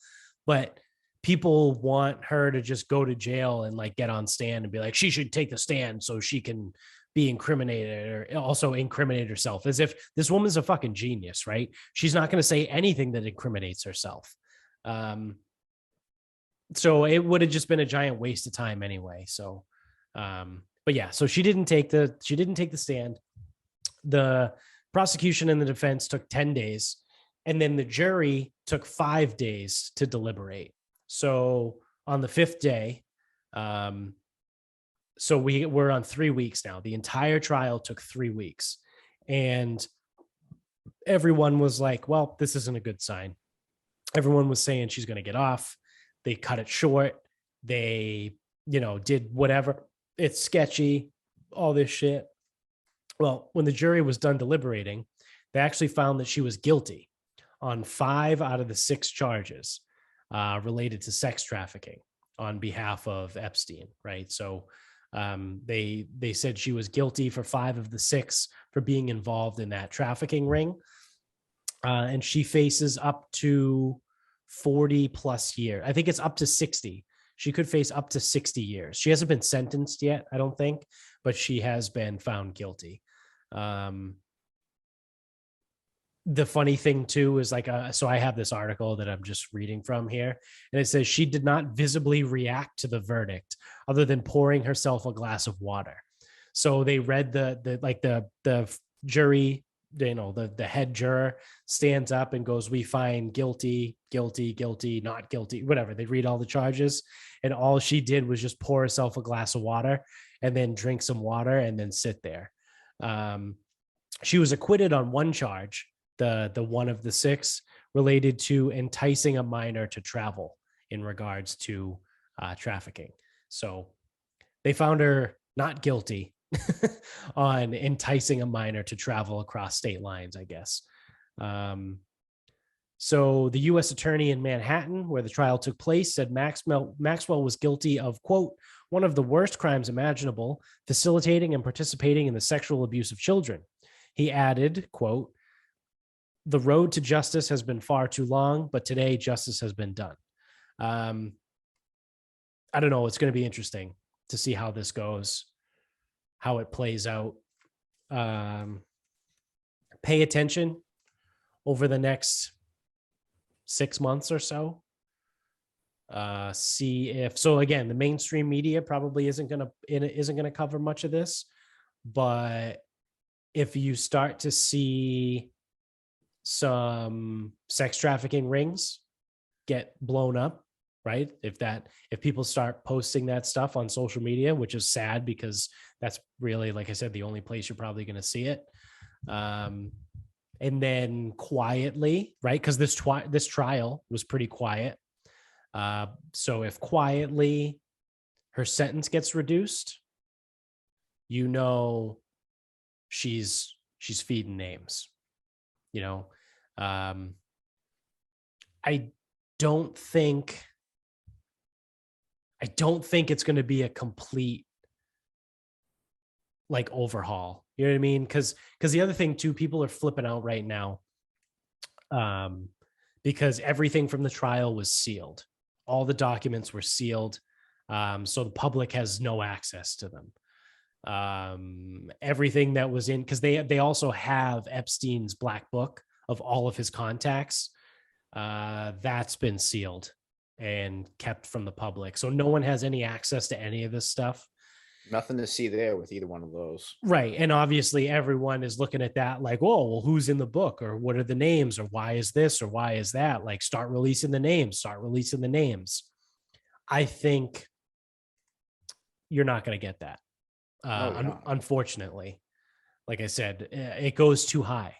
S1: but people want her to just go to jail and like get on stand and be like, she should take the stand so she can be incriminated, or also incriminate herself, as if this woman's a fucking genius, right? She's not going to say anything that incriminates herself. So it would have just been a giant waste of time anyway. So, but yeah, so she didn't take the stand. The prosecution and the defense took 10 days, and then the jury took 5 days to deliberate. So on the 5th day, so we're on 3 weeks now. The entire trial took 3 weeks, and everyone was like, well, this isn't a good sign. Everyone was saying she's going to get off. They cut it short. They, did whatever. It's sketchy, all this shit. Well, when the jury was done deliberating, they actually found that she was guilty on 5 out of the 6 charges related to sex trafficking on behalf of Epstein, right? So they said she was guilty for 5 of the 6 for being involved in that trafficking ring. And she faces up to 40 plus years. I think it's up to 60. She could face up to 60 years. She hasn't been sentenced yet, I don't think, but she has been found guilty. The funny thing too is like, so I have this article that I'm just reading from here, and it says she did not visibly react to the verdict other than pouring herself a glass of water. So they read the jury, the head juror stands up and goes, we find guilty, guilty, guilty, not guilty, whatever. They read all the charges, and all she did was just pour herself a glass of water and then drink some water and then sit there. She was acquitted on one charge, the one of the 6, related to enticing a minor to travel in regards to trafficking. So they found her not guilty on enticing a minor to travel across state lines, I guess. So the U.S. attorney in Manhattan, where the trial took place, said Maxwell was guilty of, quote, one of the worst crimes imaginable, facilitating and participating in the sexual abuse of children. He added, quote, the road to justice has been far too long, but today justice has been done. I don't know. It's going to be interesting to see how this goes, how it plays out. Pay attention over the next 6 months or so. See if, so again, the mainstream media probably isn't going to cover much of this, but if you start to see some sex trafficking rings get blown up, right? If people start posting that stuff on social media, which is sad because that's really, like I said, the only place you're probably going to see it. and then quietly, right? Because this trial was pretty quiet. So if quietly her sentence gets reduced, you know, she's feeding names, you know. I don't think it's going to be a complete like overhaul. You know what I mean? Because the other thing too, people are flipping out right now, because everything from the trial was sealed. All the documents were sealed, so the public has no access to them. Everything that was in, because they also have Epstein's black book of all of his contacts. That's been sealed and kept from the public, so no one has any access to any of this stuff.
S2: Nothing to see there with either one of those.
S1: Right. And obviously everyone is looking at that like, oh, well, who's in the book, or what are the names, or why is this, or why is that? Like, start releasing the names. I think you're not going to get that. Unfortunately, like I said, it goes too high.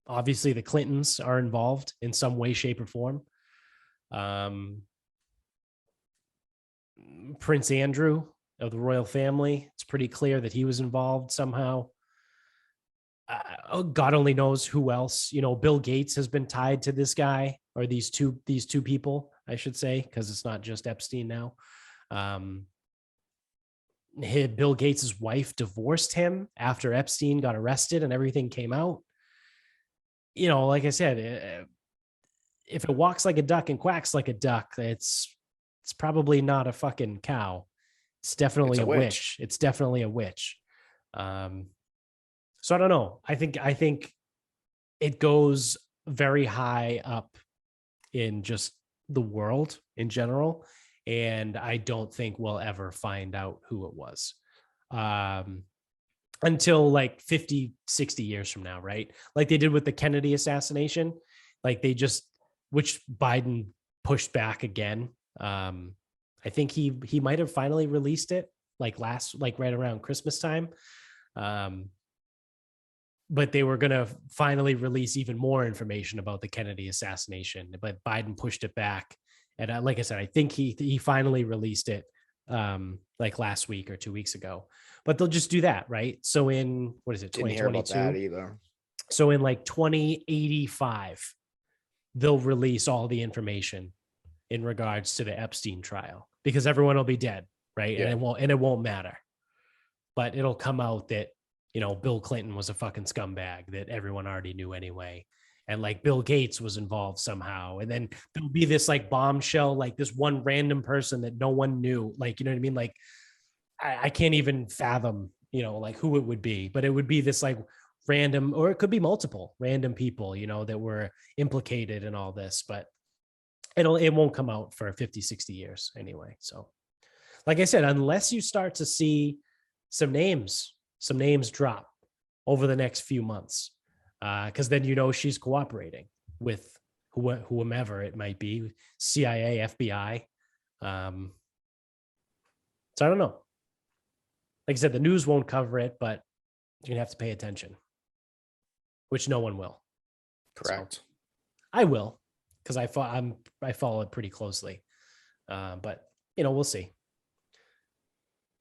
S1: Obviously the Clintons are involved in some way, shape, or form. Prince Andrew of the royal family, it's pretty clear that he was involved somehow. God only knows who else. You know, Bill Gates has been tied to this guy, or these two people, I should say, because it's not just Epstein now. Bill Gates's wife divorced him after Epstein got arrested and everything came out. You know, like I said, if it walks like a duck and quacks like a duck, it's probably not a fucking cow. It's definitely a witch. It's definitely a witch. So I don't know. I think it goes very high up in just the world in general. And I don't think we'll ever find out who it was. Until like 50, 60 years from now, right? Like they did with the Kennedy assassination. Like which Biden pushed back again. I think he might have finally released it like right around Christmas time. But they were going to finally release even more information about the Kennedy assassination, but Biden pushed it back. And like I said, I think he finally released it like last week or 2 weeks ago. But they'll just do that, right? So in, what is it, 2022?
S2: Didn't hear about that either.
S1: So in like 2085, they'll release all the information in regards to the Epstein trial, because everyone will be dead, right? Yeah. And it won't matter. But it'll come out that, you know, Bill Clinton was a fucking scumbag that everyone already knew anyway. And like Bill Gates was involved somehow. And then there'll be this like bombshell, like this one random person that no one knew. Like, you know what I mean? Like, I can't even fathom, you know, like who it would be, but it would be this like random, or it could be multiple random people, you know, that were implicated in all this, but it won't come out for 50, 60 years anyway. So like I said, unless you start to see some names drop over the next few months, because then, you know, she's cooperating with whomever it might be, CIA, FBI. So I don't know. Like I said, the news won't cover it, but you're gonna have to pay attention, which no one will.
S2: Correct.
S1: So I will, because I follow it pretty closely. But you know, we'll see.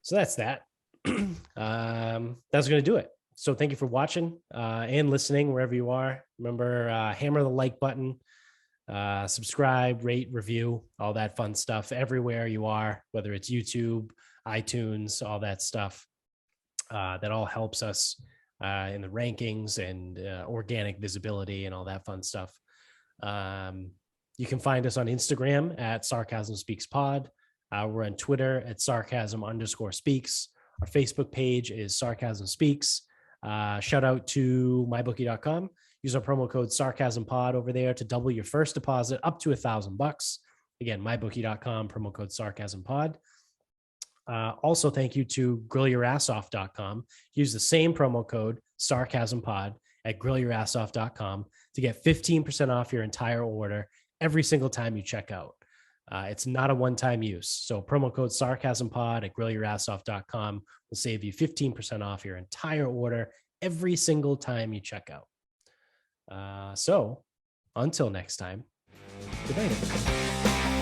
S1: So that's that. That's going to do it. So thank you for watching and listening wherever you are. Remember, hammer the like button, subscribe, rate, review, all that fun stuff everywhere you are, whether it's YouTube, iTunes, all that stuff. That all helps us in the rankings and organic visibility and all that fun stuff. You can find us on Instagram at Sarcasm Speaks Pod. We're on Twitter at Sarcasm_speaks. Our Facebook page is Sarcasm Speaks. Shout out to mybookie.com. Use our promo code SarcasmPod over there to double your first deposit up to $1,000. Again, mybookie.com, promo code SarcasmPod. Also, thank you to grillyourassoff.com. Use the same promo code SarcasmPod at grillyourassoff.com to get 15% off your entire order every single time you check out. It's not a one-time use. So promo code SarcasmPod at grillyourassoff.com will save you 15% off your entire order every single time you check out. So until next time, good night, everybody.